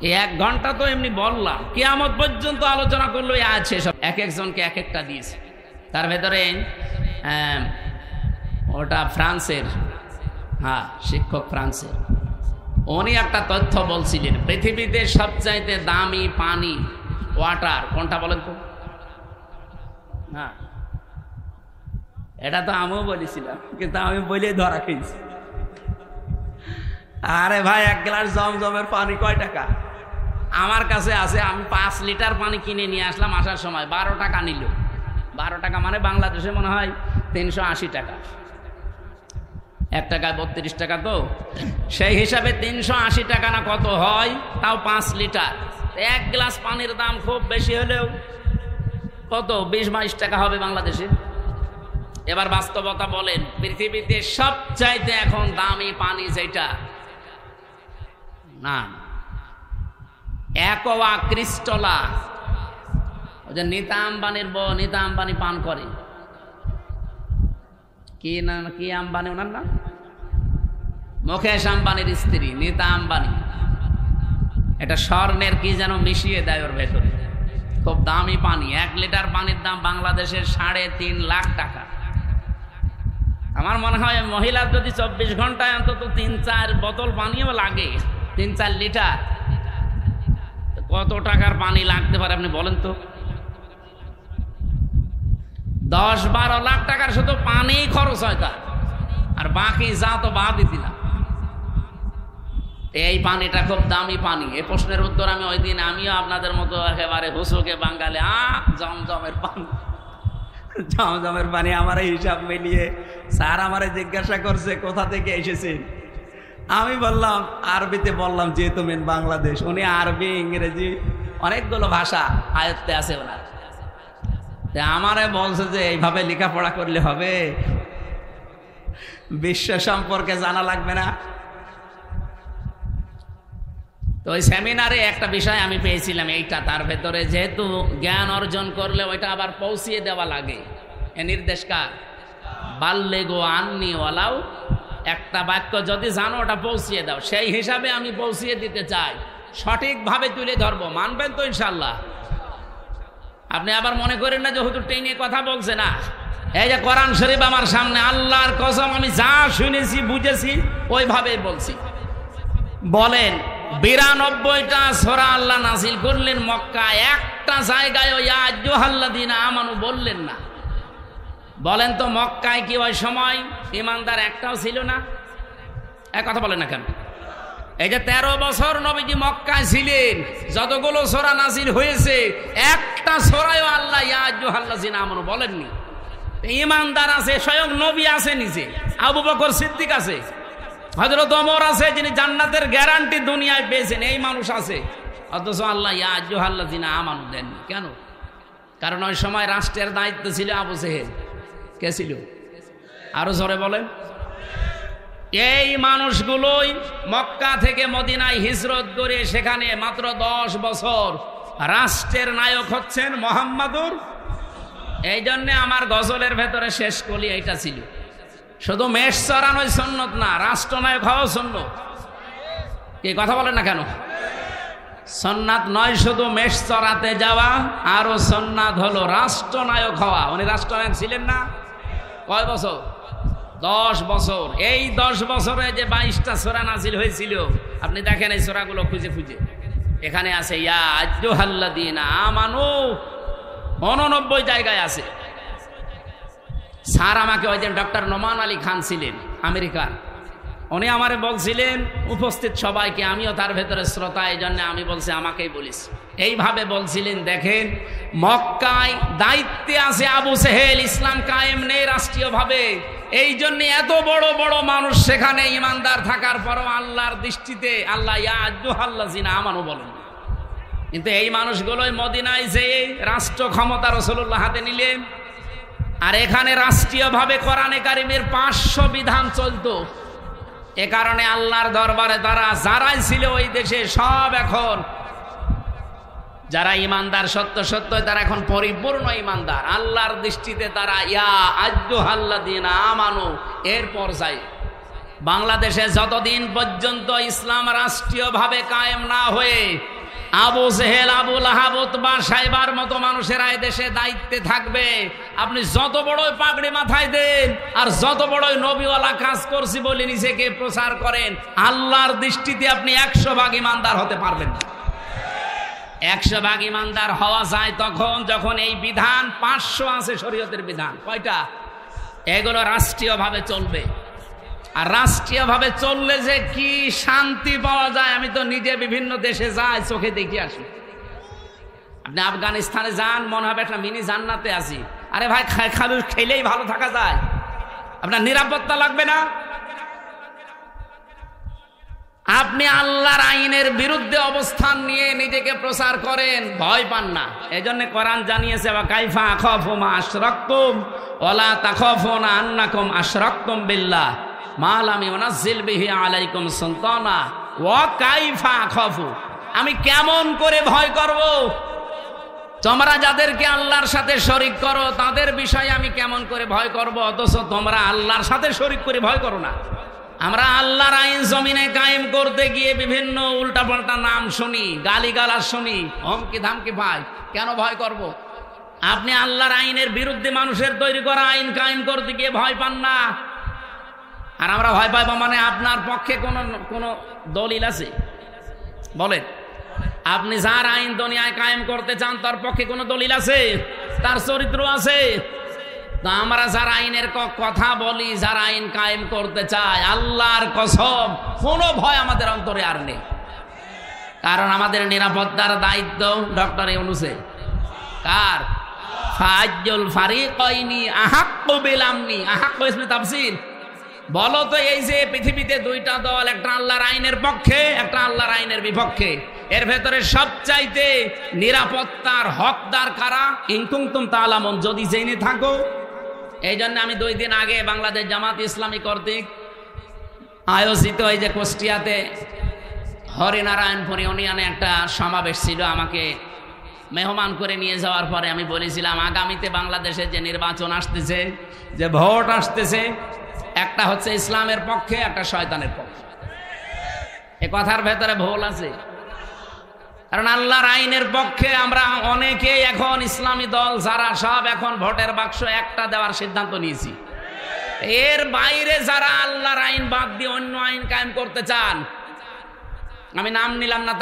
এই 1 ঘন্টা তো এমনি বললাম, কিয়ামত পর্যন্ত আলোচনা করলো এই আয়াত শেষ। এক একজনকে এক একটা দিয়েছে। তার ভেতরে ওটা ফ্রান্সের, হ্যাঁ শিক্ষক ফ্রান্সের, উনি একটা তথ্য বলছিলেন, পৃথিবীতে সবচাইতে দামি পানি ওয়াটার কোনটা বলেন তো? হ্যাঁ, এটা তো আমিও বলেছিলাম, কিন্তু আমি বলে ধরা খেয়েছি। আরে ভাই, 1 গ্লাস জমজমের পানি কয় টাকা? আমার কাছে আছে, আমি 5 লিটার পানি কিনে নিয়ে আসলাম, আসার সময় 12 টাকা নিল। 12 টাকা মানে বাংলাদেশে মনে হয় 380 টাকা। 1 টাকায় 32 টাকা, তো সেই হিসাবে 380 টাকা না কত হয়, তাও 5 লিটার। 1 গ্লাস পানির দাম খুব বেশি হলেও কত 20-22 টাকা হবে বাংলাদেশে। এবার বাস্তবতা বলেন, পৃথিবীতে সবচাইতে এখন দামি পানি যেটা, না অ্যাকোয়া ক্রিস্টালা, ওই যে নীতা আম্বানির বউ, নীতা আম্বানি পান করে, কি না, কি আম্বানি ওনার নাম? মুকেশ আম্বানির স্ত্রী নীতা আম্বানি। এটা স্বর্ণের কি যেন মিশিয়ে দেয় ওর ভেতরে, খুব দামি পানি। 1 লিটার পানির দাম বাংলাদেশের 3.5 লাখ টাকা। আমার মনে হয় মহিলার যদি 24 ঘন্টায় অন্তত 3-4 বোতল পানিও লাগে, 3-4 লিটার, কত টাকার পানি লাগতে পারে আপনি বলেন তো? 10-12 লাখ টাকার শুধু পানি খরচ হয় তার, আর বাকি যা তো বাদই দিলাম। এই পানিটা খুব দামি পানি। এই প্রশ্নের উত্তর আমি ওই দিন, আমিও আপনাদের মতো একেবারে হুসুকে বাঙালি, জমজমের পানি, জমজমের পানি আমার হিসাব মিলিয়ে স্যার আমারে জিজ্ঞাসা করছে কোথা থেকে এসেছে। আমি বললাম, আরবিতে বললাম, যেহেতু মেন বাংলাদেশ। উনি আরবি, ইংরেজি অনেকগুলো ভাষা আয়ত্তে আছে ওনার। আমারে বলছে যে এইভাবে লেখাপড়া করলে হবে, বিশ্ব সম্পর্কে জানা লাগবে না? তো ওই সেমিনারে একটা বিষয় আমি পেয়েছিলাম এইটা, তার ভেতরে যেহেতু জ্ঞান অর্জন করলে ওইটা আবার পৌঁছিয়ে দেওয়া লাগে। এ নির্দেশ কার? বাল্লেগো আন্নি ওয়ালাউ, একটা বাক্য যদি জানো ওটা পৌঁছিয়ে দাও। সেই হিসাবে আমি পৌঁছিয়ে দিতে চাই, সঠিকভাবে তুলে ধরবো। মানবেন তো ইনশাল্লাহ? আপনি আবার মনে করেন না যে হুজুর টেনে কথা বলছে না। এই যে কোরআন শরীফ আমার সামনে, আল্লাহর কসম আমি যা শুনেছি বুঝেছি ওইভাবেই বলছি। বলেন, 92টা সূরা আল্লাহ নাযিল করলেন মক্কায়, একটা জায়গায় ওই আইয়ুহাল্লাযীনা আমানু বললেন না। বলেন তো মক্কায় কি ওই সময় ইমানদার একটাও ছিল না? এক কথা বলেন না কেন? এই যে 13 বছর নবীজি মক্কায় ছিলেন, যতগুলো সূরা নবীজি মক্কায় ছিলেন, যতগুলো সূরা নাযিল হয়েছে, একটা সূরায়ও আল্লাহ ইয়া আইয়ুহাল্লাযিনা আমানু বলেননি। ঈমানদার আছে, স্বয়ং নবী আছে, নিজে আবু বকর সিদ্দিক আছে, হযরত ওমর আছে, যিনি জান্নাতের গ্যারান্টি দুনিয়ায় পেয়েছেন, এই মানুষ আছে, অথচ আল্লাহ ইয়া আইয়ুহাল্লাযিনা আমানু দেননি। কেন? কারণ ওই সময় রাষ্ট্রের দায়িত্ব ছিল আবু জেহেল। কে ছিল? আরো জোরে বলেন। এই মানুষগুলোই মক্কা থেকে মদিনায় হিজরত করে সেখানে মাত্র 10 বছর রাষ্ট্রের নায়ক হচ্ছেন মুহাম্মাদুর। এই জন্যে আমার গজলের ভেতরে শেষ কলি এইটা ছিল, শুধু মেষ চড়ানোই সুন্নত না, রাষ্ট্রনায়ক হওয়া সুন্নত। কি কথা বলেন না কেন? সুন্নাত নয় শুধু মেষ চড়াতে যাওয়া, আরো সুন্নাত হলো রাষ্ট্রনায়ক হওয়া। উনি রাষ্ট্রনায়ক ছিলেন না? কয় বছর? 10 বছর। এই 10 বছরে যে 22টা সূরা নাযিল হয়েছিল, আপনি দেখেন এই সূরাগুলো খুঁজে খুঁজে, এখানে আছে ইয়া আইয়ুহাল্লাযিনা আমানু, 89 জায়গায় আছে। স্যার আমাকে ওই দিন ডক্টর নোমান আলী খান ছিলেন আমেরিকার, উনি আমারে বলছিলেন উপস্থিত সবাইকে, আমিও তার ভেতরে শ্রোতা, এই জন্য আমি বলছি আমাকেই বলিস, এইভাবে বলছিলেন, দেখেন মক্কায় দায়িত্বে আছে আবু জেহেল, ইসলাম কায়েম নেই রাষ্ট্রীয়ভাবে, এই জন্য এত বড় বড় মানুষ সেখানে ইমানদার থাকার পরও আল্লাহর দৃষ্টিতে আল্লাহ ইয়া আইয়ুহাল্লাযিনা আমানু বলেন। কিন্তু এই মানুষগুলোই মদিনায় যেয়ে রাষ্ট্র ক্ষমতা রাসূলুল্লাহ হাতে নিলেন, আর এখানে রাষ্ট্রীয়ভাবে কোরআনে কারিমের 500 বিধান চলতো। এ কারণে আল্লাহর দরবারে তারা যারাই ছিল ওই দেশে সব এখন যারা ইমানদার সত্য সত্য, তারা এখন পরিপূর্ণ ইমানদার। আল্লাহর দৃষ্টিতে তারা ইয়া আইয়ুহাল্লাযিনা আমানু এর পর্যায়ে। বাংলাদেশে যতদিন পর্যন্ত ইসলাম রাষ্ট্রীয়ভাবে কায়েম না হয়ে আবু জেহেল, আবু লাহাব, উতবা, সাইবার মতো মানুষেরা এই দেশে দায়িত্বে থাকবে, আপনি যত বড়ই পাগড়ি মাথায় দেন আর যত বড়ই নবীওয়ালা কাজ করছি বলে নিজেকে প্রচার করেন, আল্লাহর দৃষ্টিতে আপনি 100 ভাগ ইমানদার হতে পারবেন না। 100 ভাগ ইমানদার হওয়া যায় তখন যখন এই বিধান 500 আছে শরীয়তের বিধান। কয়টা? এগুলো রাষ্ট্রীয়ভাবে চলবে। আর রাষ্ট্রীয়ভাবে চললে যে কি শান্তি পাওয়া যায়, আমি তো নিজে বিভিন্ন দেশে যাই, চোখে দেখে আসি। আপনি আফগানিস্তানে যান, মনে হবে একটা মিনি জান্নাতে আছি। আরে ভাই, খালি খেলেই ভালো থাকা যায়? আপনার নিরাপত্তা লাগবে না? আপনি আল্লাহর আইনের বিরুদ্ধে অবস্থান নিয়ে নিজেকে প্রচার করেন, ভয় পান না। এই জন্য কোরআন জানিয়েছে, ওয়া কাইফা আখাফু মা আশরাকতুম ওয়ালা তাখাফুনা আন্নাকুম আশরাকতুম বিল্লাহ মা লাম ইউনাজ্জিল বিহি আলাইকুম সুলতানা ওয়া কাইফা আখাফু, আমি কেমন করে ভয় করব? তোমরা যাদেরকে আল্লাহর সাথে শরীক করো তাদের বিষয়ে আমি কেমন করে ভয় করব, অথচ তোমরা আল্লাহর সাথে শরীক করে ভয় করো না। আমরা আল্লাহর আইন জমিনে কায়েম করতে গিয়ে বিভিন্ন উল্টাপাল্টা নাম শুনি, গালিগালাজ শুনি, হুমকি ধামকি পাই, কেন ভয় করব? আপনি আল্লাহর আইনের বিরুদ্ধে মানুষের তৈরি করা আইন কায়েম করতে গিয়ে ভয় পান না। আর আমরা ভয় পাইব মানে আপনার পক্ষে কোন দলিল আছে? বলেন, আপনি যার আইন দুনিয়ায় কায়েম করতে চান তার পক্ষে কোনো দলিল আছে? তার চরিত্র আছে? তা আমরা যারা আইনের কথা বলি, যারা আইন কায়েম করতে চায়, আল্লাহর কসম কোনো ভয় আমাদের অন্তরে আর নেই। কারণ আমাদের নিরাপত্তার দায়িত্ব ডক্টর ইউনূসের। কার? ফাজ্জুল ফারিকাইনি আহাক্কু বিল আমনি। আহাক্কু ইসমে তাফসীর। বলো তো, এই যে পৃথিবীতে 2টা দল, একটা আল্লাহর আইনের পক্ষে, একটা আল্লাহর আইনের বিপক্ষে, এর ভেতরে সবচাইতে নিরাপত্তার হকদার কারা? ইন কুনতুম তা'লামুন, যদি জেনে থাকো। এই জন্য আমি 2 দিন আগে বাংলাদেশ জামাত ইসলামী কর্তৃক আয়োজিত এই যে কুষ্টিয়াতে হরিনারায়ণপুর ইউনিয়নে একটা সমাবেশ ছিল, আমাকে মেহমান করে নিয়ে যাওয়ার পরে আমি বলেছিলাম, আগামীতে বাংলাদেশে যে নির্বাচন আসতেছে, যে ভোট আসতেছে, একটা হচ্ছে ইসলামের পক্ষে, একটা শয়তানের পক্ষে। এ কথার ভেতরে ভুল আছে। কারণ আল্লাহর আইনের পক্ষে আমরা অনেকেই এখন ইসলামী দল যারা সব এখন ভোটের বাক্স একটা দেওয়ার সিদ্ধান্ত নিয়েছি। এর বাইরে যারা আল্লাহর আইন বাদ দিয়ে অন্য আইন কায়েম করতে চান, আমি নাম নিলাম না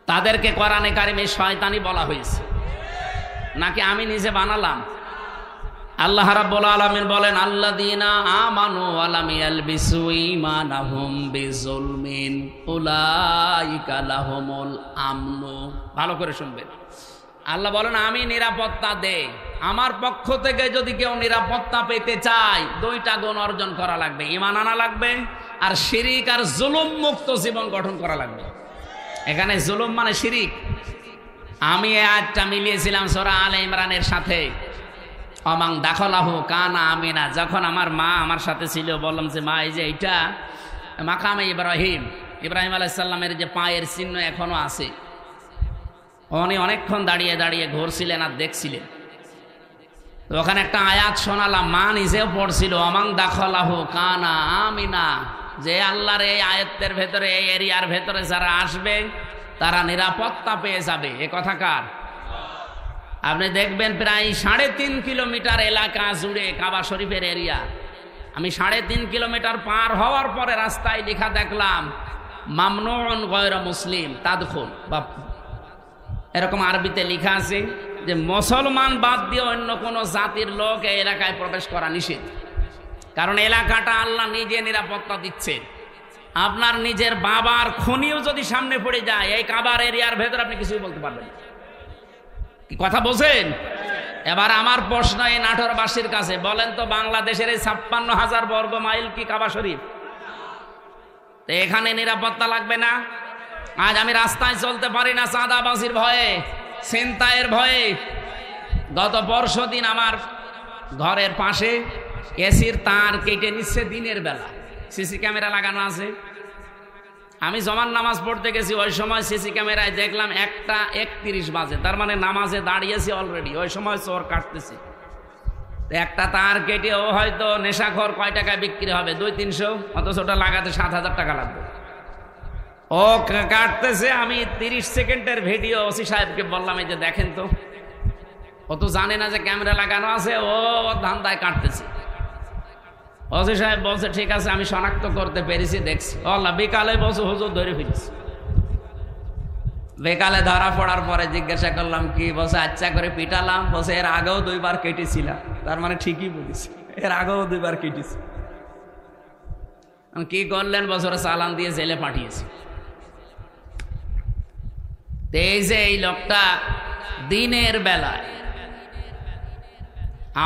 তাদেরকে কোরআনে কারিমে শয়তানি বলা হয়েছে। নাকি আমি নিজে বানালাম? আল্লাহ রাব্বুল আলামিন বলেন আল্লাযীনা আমানু ওয়া লাম ইয়ালবিসু ঈমানাহুম বিযুলমিন উলাইকা লাহুমুল আমনু। ভালো করে শুনবেন, আল্লাহ বলেন আমি নিরাপত্তা দেই। আমার পক্ষ থেকে যদি কেউ নিরাপত্তা পেতে চায় দুইটা গুণ অর্জন করা লাগবে, ঈমান আনা লাগবে আর শিরিক আর জুলুম মুক্ত জীবন গঠন করা লাগবে। এখানে জুলুম মানে শিরিক। আমি এই আয়াতটা মিলিয়েছিলাম সূরা আলে ইমরানের সাথে, অমাং দাখলাহু কানা আমিনা। যখন আমার মা আমার সাথে ছিল বললাম যে মা এই যে এইটা মাকামে ইব্রাহিম, ইব্রাহিম আলাইহিস সালামের যে পায়ের চিহ্ন এখনো আছে। উনি অনেকক্ষণ দাঁড়িয়ে দাঁড়িয়ে ঘুরছিলেন আর দেখছিলেন। তো ওখানে একটা আয়াত শোনালাম, মা নিজেও পড়ছিল অমাং দাখলাহু কানা আমিনা, যে আল্লাহর এই আয়াতের ভেতরে এই এরিয়ার ভেতরে যারা আসবে তারা নিরাপত্তা পেয়ে যাবে। এ কথা কার? আপনি দেখবেন প্রায় 3.5 কিলোমিটার এলাকা জুড়ে কাবা শরীফের এরিয়া। আমি 3.5 কিলোমিটার পার হওয়ার পরে রাস্তায় লেখা দেখলাম মামনুউন গায়রা মুসলিম তাদখুল, বা এরকম আরবিতে লেখা আছে যে মুসলমান বাদ দিয়ে অন্য কোনো জাতির লোক এই এলাকায় প্রবেশ করা নিষেধ। কারণ এলাকাটা আল্লাহ নিজে নিরাপত্তা দিচ্ছে। আপনার নিজের বাবার খনিও যদি সামনে পড়ে যায় এই কাবার এরিয়ার ভেতর আপনি কিছুই বলতে পারবেন না। কি কথা বোঝেন? এবার আমার প্রশ্ন এই নাটোরবাসীর কাছে, বলেন তো বাংলাদেশের এই 56,000 বর্গ মাইল কি কাবা শরীফ? তো এখানে নিরাপত্তা লাগবে না? আজ আমি রাস্তায় চলতে পারি না চাঁদাবাজির ভয়ে, ছিনতাইয়ের ভয়ে। গত পরশুদিন আমার ঘরের পাশে এসির তার কেটে নিচ্ছে দিনের বেলা, সিসি ক্যামেরা লাগানো আছে। আমি জমান নামাজ পড়তে গেছি, ওই সময় সিসি ক্যামেরায় দেখলাম 1:31 বাজে, তার মানে নামাজে দাঁড়িয়েছি অলরেডি, ওই সময় চোর কাটতেছে। একটা তার কেটে ও হয়তো নেশাখোর কয় টাকায় বিক্রি হবে? 200-300, অথচ ওটা লাগাতে 7,000 টাকা লাগবে। ও কাটতেছে, আমি 30 সেকেন্ডের ভিডিও ওসি সাহেবকে বললাম এই যে দেখেন তো। ও তো জানে না যে ক্যামেরা লাগানো আছে, ও ধান্দায় কাটতেছে। ওসি সাহেব বলছে ঠিক আছে আমি শনাক্ত করতে পেরেছি, দেখছি। আল্লাহ বিকালে বলছে হুজুর ধরে ফেলেছি। বিকালে ধরা পড়ার পরে জিজ্ঞাসা করলাম কি? বলছে আচ্ছা করে পিটালাম। বলছে এর আগেও 2 বার কেটেছিলাম। তার মানে ঠিকই বলেছি, এর আগেও 2 বার কেটেছি। কি করলেন? বছরে চালান দিয়ে জেলে পাঠিয়েছি। এই যে এই লোকটা দিনের বেলায়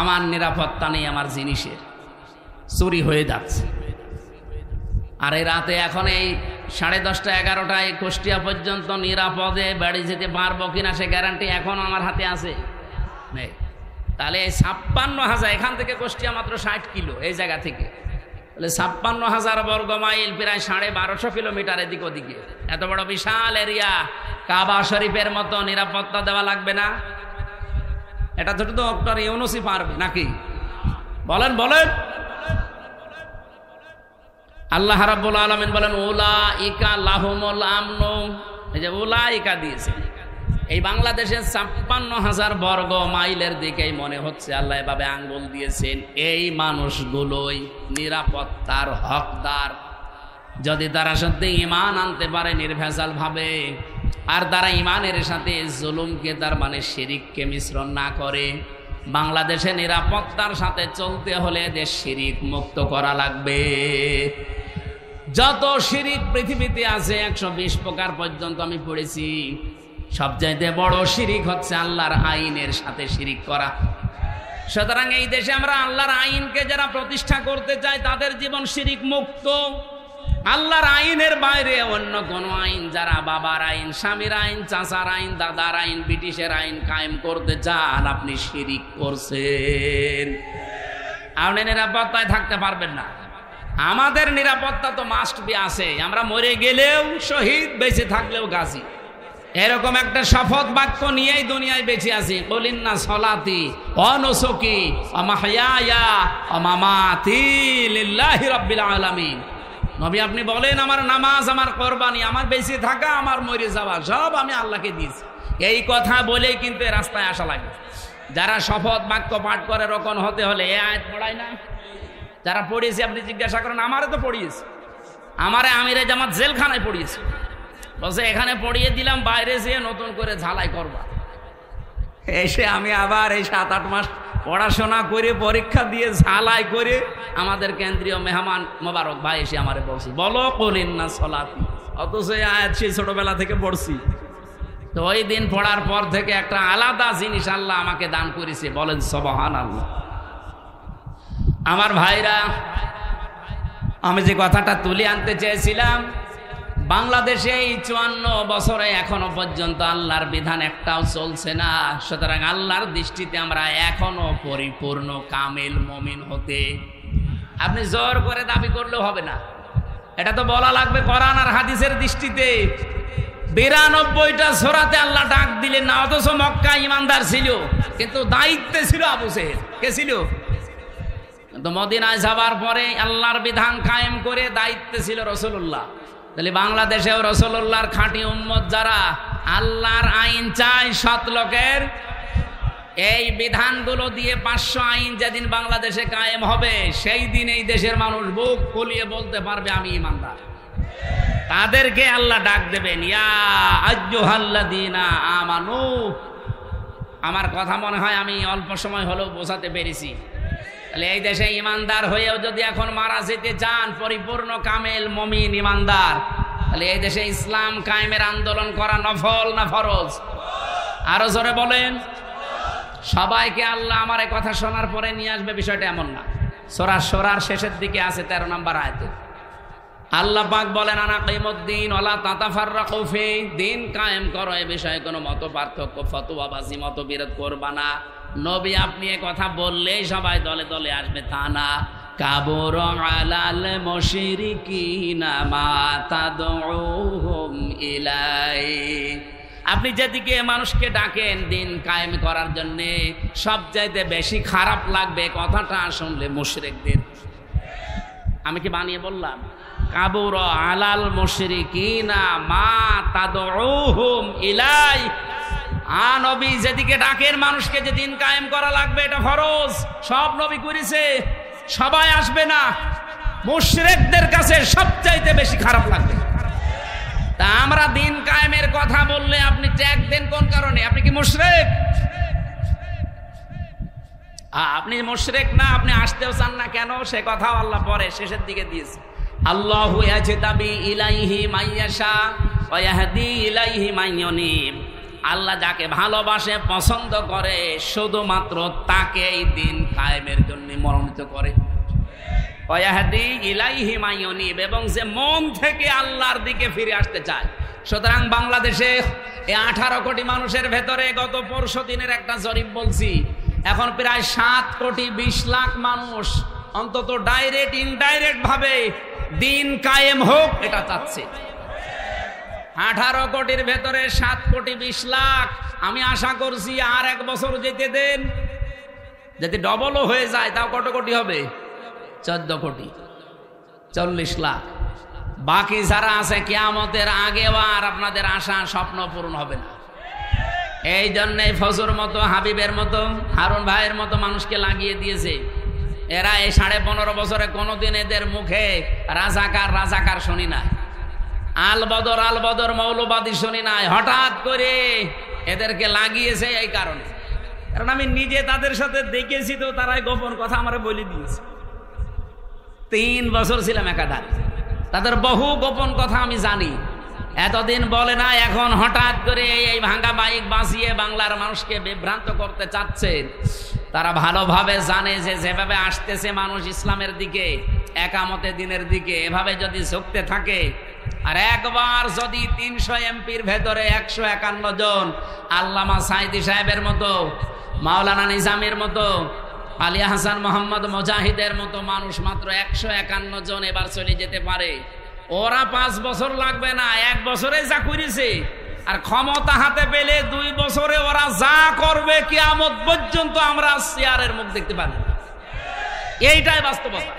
আমার নিরাপত্তা নেই, আমার জিনিসের চুরি হয়ে যাচ্ছে। আর এই রাতে এখন এই 10:30-11টায় কুষ্টিয়া পর্যন্ত নিরাপদে বাড়ি যেতে পারবো কিনা সে গ্যারান্টি এখন আমার হাতে আছে নেই। তাহলে 56,000, এখান থেকে কুষ্টিয়া মাত্র 60 কিলো এই জায়গা থেকে, তাহলে 56,000 বর্গ মাইল, প্রায় 1250 কিলোমিটার এদিক ওদিকে। এত বড় বিশাল এরিয়া, কাবা শরীফের মতো নিরাপত্তা দেওয়া লাগবে না? এটা তো ডক্টর ইউনূসই পারবে নাকি? বলেন বলেন। আল্লাহ রাব্বুল আলামিন বলেন উলাইকা লাহুমুল আমনু। এই যে উলাইকা দিয়েছে, এই বাংলাদেশের 56,000 বর্গ মাইলের দিকেই মনে হচ্ছে আল্লাহ এভাবে আঙ্গুল দিয়েছেন। এই মানুষগুলোই নিরাপত্তার হকদার, যদি তারা সত্যি ঈমান আনতে পারে নির্ভেজাল ভাবে, আর তারা ঈমানের সাথে জুলুমকে, তার মানে শিরিককে মিশ্রণ না করে। বাংলাদেশে নিরাপত্তার সাথে চলতে হলে দেশ শিরিক মুক্ত করা লাগবে। যত শিরিক পৃথিবীতে আছে 120 প্রকার পর্যন্ত আমি পড়েছি। সবচাইতে বড় শিরিক হচ্ছে আল্লাহর আইনের সাথে শিরিক করা। সুতরাং এই দেশে আমরা আল্লাহর আইনকে যারা প্রতিষ্ঠা করতে চাই তাদের জীবন শিরিক মুক্ত। আল্লাহর আইনের বাইরে অন্য কোন আইন, যারা বাবার আইন, স্বামীর আইন, চাচার আইন, দাদার আইন, ব্রিটিশের আইন কায়েম করতে চান, আপনি শিরিক করছেন। আপনি নিরাপত্তায় থাকতে পারবেন না। আমাদের নিরাপত্তা তো মাস্ট বি আছে। আমরা মরে গেলেও শহীদ, বেঁচে থাকলেও গাজী। এরকম একটা শপথ বাক্য নিয়েই দুনিয়ায় বেঁচে আছি। কুলিন্না সলাতি ওয়া নুসুকি ওয়া মাহইয়ায়া ওয়া মামাতি লিল্লাহি রাব্বিল আলামিন। নবী আপনি বলেন আমার নামাজ, আমার কোরবানি, আমার বেঁচে থাকা, আমার মরে যাওয়া সব আমি আল্লাহকে দিয়েছি। এই কথা বলেই কিন্তু রাস্তায় আসা লাগে। যারা শপথ বাক্য পাঠ করে রকম হতে হলে এ আয়াত পড়ায় না? যারা পড়িয়েছে আপনি জিজ্ঞাসা করেন, আমারে তো পড়িয়েছে, আমারে আমিরে জামাত জেলখানায় পড়িয়েছে। বলছে এখানে পড়িয়ে দিলাম, বাইরে যেয়ে নতুন করে ঝালাই করবা। এসে আমি আবার এই 7-8 মাস পড়াশোনা করে পরীক্ষা দিয়ে ঝালাই করে আমাদের কেন্দ্রীয় মেহমান মোবারক ভাই এসে আমারে বলছি, বলো কলিন না সলাতি, অথচ এই আয়াত সেই ছোটবেলা থেকে পড়ছি। তো ওই দিন পড়ার পর থেকে একটা আলাদা জিনিস আল্লাহ আমাকে দান করেছে, বলেন সুবহানাল্লাহ। আমার ভাইরা, আমি যে কথাটা তুলে আনতে চেয়েছিলাম, বাংলাদেশে এই 54 বছরে এখনো পর্যন্ত আল্লাহর বিধান একটাও চলছে না। সুতরাং আল্লাহর দৃষ্টিতে আমরা এখনো পরিপূর্ণ কামেল মুমিন হতে, আপনি জোর করে দাবি করলেও হবে না, এটা তো বলা লাগবে কোরআন আর হাদিসের দৃষ্টিতে। 92টা সূরাতে আল্লাহ ডাক দিলেন না, অথচ মক্কা ইমানদার ছিল, কিন্তু দায়িত্বে ছিল আবু জেহেল। কে ছিল? কিন্তু মদিনায় যাবার পরে আল্লাহর বিধান কায়েম করে দায়িত্বে ছিল রাসূলুল্লাহ। তাহলে বাংলাদেশেও রাসূলুল্লাহর খাঁটি উম্মত যারা আল্লাহর আইন চায়, সৎ লোকের, এই বিধানগুলো দিয়ে 500 আইন যেদিন বাংলাদেশে কায়েম হবে, সেই দিন এই দেশের মানুষ বুক ফুলিয়ে বলতে পারবে আমি ইমানদার। তাদেরকে আল্লাহ ডাক দেবেন, ইয়া আইয়ুহাল্লাযীনা আমানু। আমার কথা মনে হয় আমি অল্প সময় হলেও বোঝাতে পেরেছি। তাহলে এই দেশে ইমানদার হয়েও যদি এখন মারা যেতে চান, পরিপূর্ণ কামেল মুমিন ইমানদার, তাহলে এই দেশে ইসলাম কায়েমের আন্দোলন করা নফল না ফরজ? আরো জোরে বলেন। সবাইকে আল্লাহ আমার এই কথা শোনার পরে নিয়ে আসবে, বিষয়টা এমন না। সূরা শুরার শেষের দিকে আছে 13 নম্বর আয়াতে আল্লাহ পাক বলেন, আনা কিমুদ্দিন ওয়ালা তাতাফাররাকু ফি, দিন কায়েম করো, এ বিষয়ে কোনো মত পার্থক্য ফতোয়াবাজি মতবিরোধ করবা না। নবী আপনি এ কথা বললেই সবাই দলে দলে আসবে তা না। কাবুর আলাল মুশরিকিনা মা তাদউহুম ইলাই, আপনি যেদিকে মানুষকে ডাকেন দিন কায়েম করার জন্য, সবচাইতে বেশি খারাপ লাগবে কথাটা শুনলে মুশরিকদের। আমি কি বানিয়ে বললাম? কাবুর আলাল মুশরিকিনা মা তাদউহুম ইলাই। নবী যেদিকে ডাকেন মানুষকে, যে দিন কায়েম করা লাগবে, এটা ফরজ, সব নবী করেছে, সবাই আসবে না। মুশরিকদের কাছে সবচাইতে বেশি খারাপ লাগবে। তা আমরা দিন কায়েমের কথা বললে আপনি ট্যাগ দেন কোন কারণে? আপনি কি মুশরিক? আপনি মুশরিক না, আপনি আসতেও চান না কেন? সে কথাও আল্লাহ পরে শেষের দিকে দিয়েছে। আল্লাহু ইয়াজতাবি ইলাইহি মাইয়াশা ওয়া ইয়াহদি ইলাইহি মাইয়ুনিব। আল্লাহ যাকে ভালোবাসে, পছন্দ করে, শুধুমাত্র তাকে এই দিন কায়েমের জন্য মনোনীত করে। ওয়া ইয়াহদি ইলাইহি মাইয়ুনিব, এবং যে মন থেকে আল্লাহর দিকে ফিরে আসতে চায়। সুতরাং বাংলাদেশে এই 18 কোটি মানুষের ভেতরে গত পরশু দিনের একটা জরিপ বলছি, এখন প্রায় 7 কোটি 20 লাখ মানুষ অন্তত ডাইরেক্ট ইনডাইরেক্ট ভাবে দিন কায়েম হোক এটা চাচ্ছে। 18 কোটির ভেতরে 7 কোটি 20 লাখ। আমি আশা করছি আর 1 বছর যেতে দেন, যদি ডবলও হয়ে যায় তাও কত কোটি হবে? 14 কোটি 40 লাখ। বাকি যারা আছে কিয়ামতের আগেও আর আপনাদের আশা স্বপ্ন পূরণ হবে না। এই জন্যই ফজর মতো, হাবিবের মতো, হারুন ভাইয়ের মতো মানুষকে লাগিয়ে দিয়েছে। এরা এই 15.5 বছরে কোনোদিন এদের মুখে রাজাকার রাজাকার শুনি না, আলবদর আলবদর মৌলবাদী শুনি নাই। হঠাৎ করে এদেরকে লাগিয়েছে এই কারণে, কারণ আমি নিজে তাদের সাথে দেখেছি, তো তারাই গোপন কথা আমার বলে দিয়েছে। 3 বছর ছিলাম একাধারে, তাদের বহু গোপন কথা আমি জানি। এতদিন বলে না, এখন হঠাৎ করে এই ভাঙ্গা বাইক বাঁচিয়ে বাংলার মানুষকে বিভ্রান্ত করতে চাচ্ছেন। তারা ভালোভাবে জানে যে যেভাবে আসতেছে মানুষ ইসলামের দিকে, একামতে দিনের দিকে, এভাবে যদি ঝুঁকতে থাকে, আর একবার যদি 300 এমপির ভেতরে 151 জন আল্লামা সাইদি সাহেবের মতো, মাওলানা নিজামের মতো, আলী হাসান মোহাম্মদ মুজাহিদের মতো মানুষ মাত্র 151 জন এবার চলে যেতে পারে, ওরা 5 বছর লাগবে না, 1 বছরে যা করেছে। আর ক্ষমতা হাতে পেলে 2 বছরে ওরা যা করবে কিয়ামত পর্যন্ত আমরা চেয়ারের মুখ দেখতে পারি। এইটাই বাস্তবতা।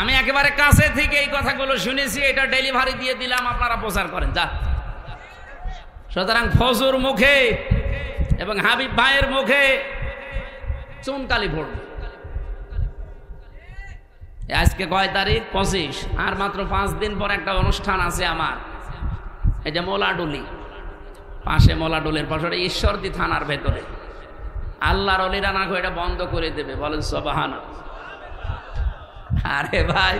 আমি একেবারে কাছে থেকে এই কথাগুলো শুনেছি, এটা ডেলিভারি দিয়ে দিলাম, আপনারা প্রচার করেন যা। সুতরাং ফজর মুখে এবং হাবিব ভাইয়ের মুখে চুনকালি পড়বে। আজকে কয় তারিখ? 25। আর মাত্র 5 দিন পর একটা অনুষ্ঠান আছে আমার, এই যে মোলাডুলি। পাশে মোলাডোলের পাশে ঈশ্বরদী থানার ভেতরে। আল্লাহর অলিরা না এটা বন্ধ করে দেবে, বলেন সুবহানাল্লাহ। আরে ভাই,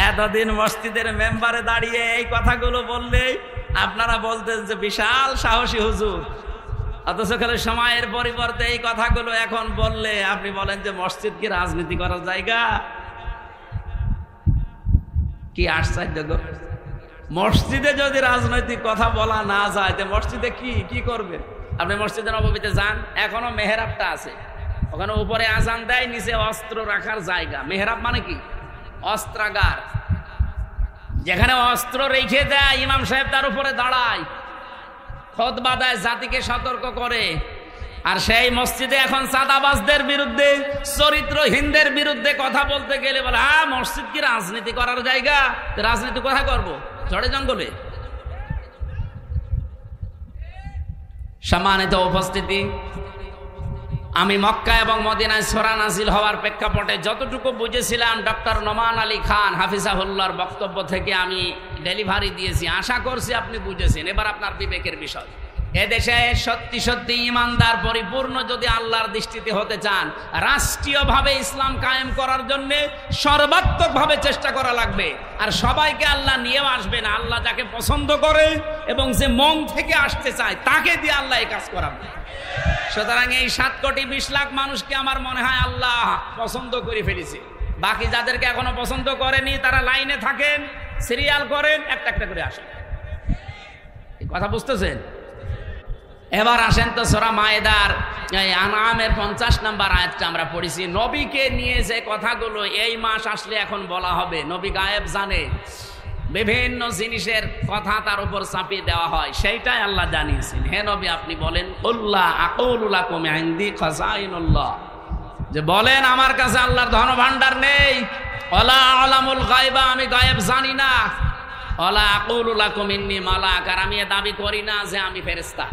এতদিন মসজিদের মেম্বারে দাঁড়িয়ে এই কথাগুলো বললে আপনারা বলতেন যে বিশাল সাহসী হুজুর, অথচ খালি সময়ের পরিবর্তে এই কথাগুলো এখন বললে আপনি বলেন যে মসজিদ কি রাজনীতি করার জায়গা? কি আশ্চর্য গো! মসজিদে যদি রাজনৈতিক কথা বলা না যায় তো মসজিদে কি করবে? আপনি মসজিদে নববীতে যান, এখনো মেহরাবটা আছে, ওখানে উপরে আজান দেয়, নিচে অস্ত্র রাখার জায়গা। মেহরাব মানে কি? অস্ত্রাগার, যেখানে অস্ত্র রেখে দেয়, ইমাম সাহেব তার উপরে দাঁড়ায়, খুতবা দেয়, জাতিকে সতর্ক করে। আর সেই মসজিদে এখন চাঁদাবাজদের বিরুদ্ধে, চরিত্রহীনদের বিরুদ্ধে কথা বলতে গেলে বলে হ্যাঁ মসজিদ কি রাজনীতি করার জায়গা? রাজনীতি কোথায় করবো? ঝড়ে জঙ্গলে। সম্মানিত উপস্থিতি, আমি মক্কা এবং মদিনায় সূরা নাজিল হওয়ার প্রেক্ষাপটে যতটুকু বুঝেছিলাম ডক্টর নোমান আলী খান হাফিজাহুল্লাহর বক্তব্য থেকে আমি ডেলিভারি দিয়েছি। আশা করছি আপনি বুঝেছেন। এবার আপনার বিবেকের বিষয়, এদেশে সত্যি সত্যি ইমানদার পরিপূর্ণ যদি আল্লাহর দৃষ্টিতে হতে চান, রাষ্ট্রীয়ভাবে ইসলাম কায়েম করার জন্য সর্বাত্মকভাবে চেষ্টা করা লাগবে। আর সবাইকে আল্লাহ নিয়েও আসবে না, আল্লাহ যাকে পছন্দ করে এবং যে মন থেকে আসতে চায় তাকে দিয়ে আল্লাহ এই কাজ করাবে। সুতরাং এই 7 কোটি 20 লাখ মানুষকে আমার মনে হয় আল্লাহ পছন্দ করে ফেলেছে। বাকি যাদেরকে এখনো পছন্দ করেনি তারা লাইনে থাকেন, সিরিয়াল করেন, একটা একটা করে আসেন। এই কথা বুঝতেছেন? এবার আসেন তো সূরা মায়েদার আনআমের 50 নম্বর আয়াতটা আমরা পড়েছি। নবীকে নিয়ে যে কথাগুলো এই মাস আসলে এখন বলা হবে, নবী গায়েব জানে, বিভিন্ন জিনিসের কথা তার উপর চাপিয়ে দেওয়া হয়, সেইটাই আল্লাহ জানিয়েছেন। হে নবী আপনি বলেন, কুল্লা আকুলু লাকুম ইনদি খাযাইনুল্লাহ, যে বলেন আমার কাছে আল্লাহর ধনভাণ্ডার নেই। ওয়ালা আলামুল গায়বা, আমি গায়েব জানি না। ওয়ালা আকুলু লাকুম ইন্নী মালাক, আর আমি দাবি করি না যে আমি ফেরেশতা।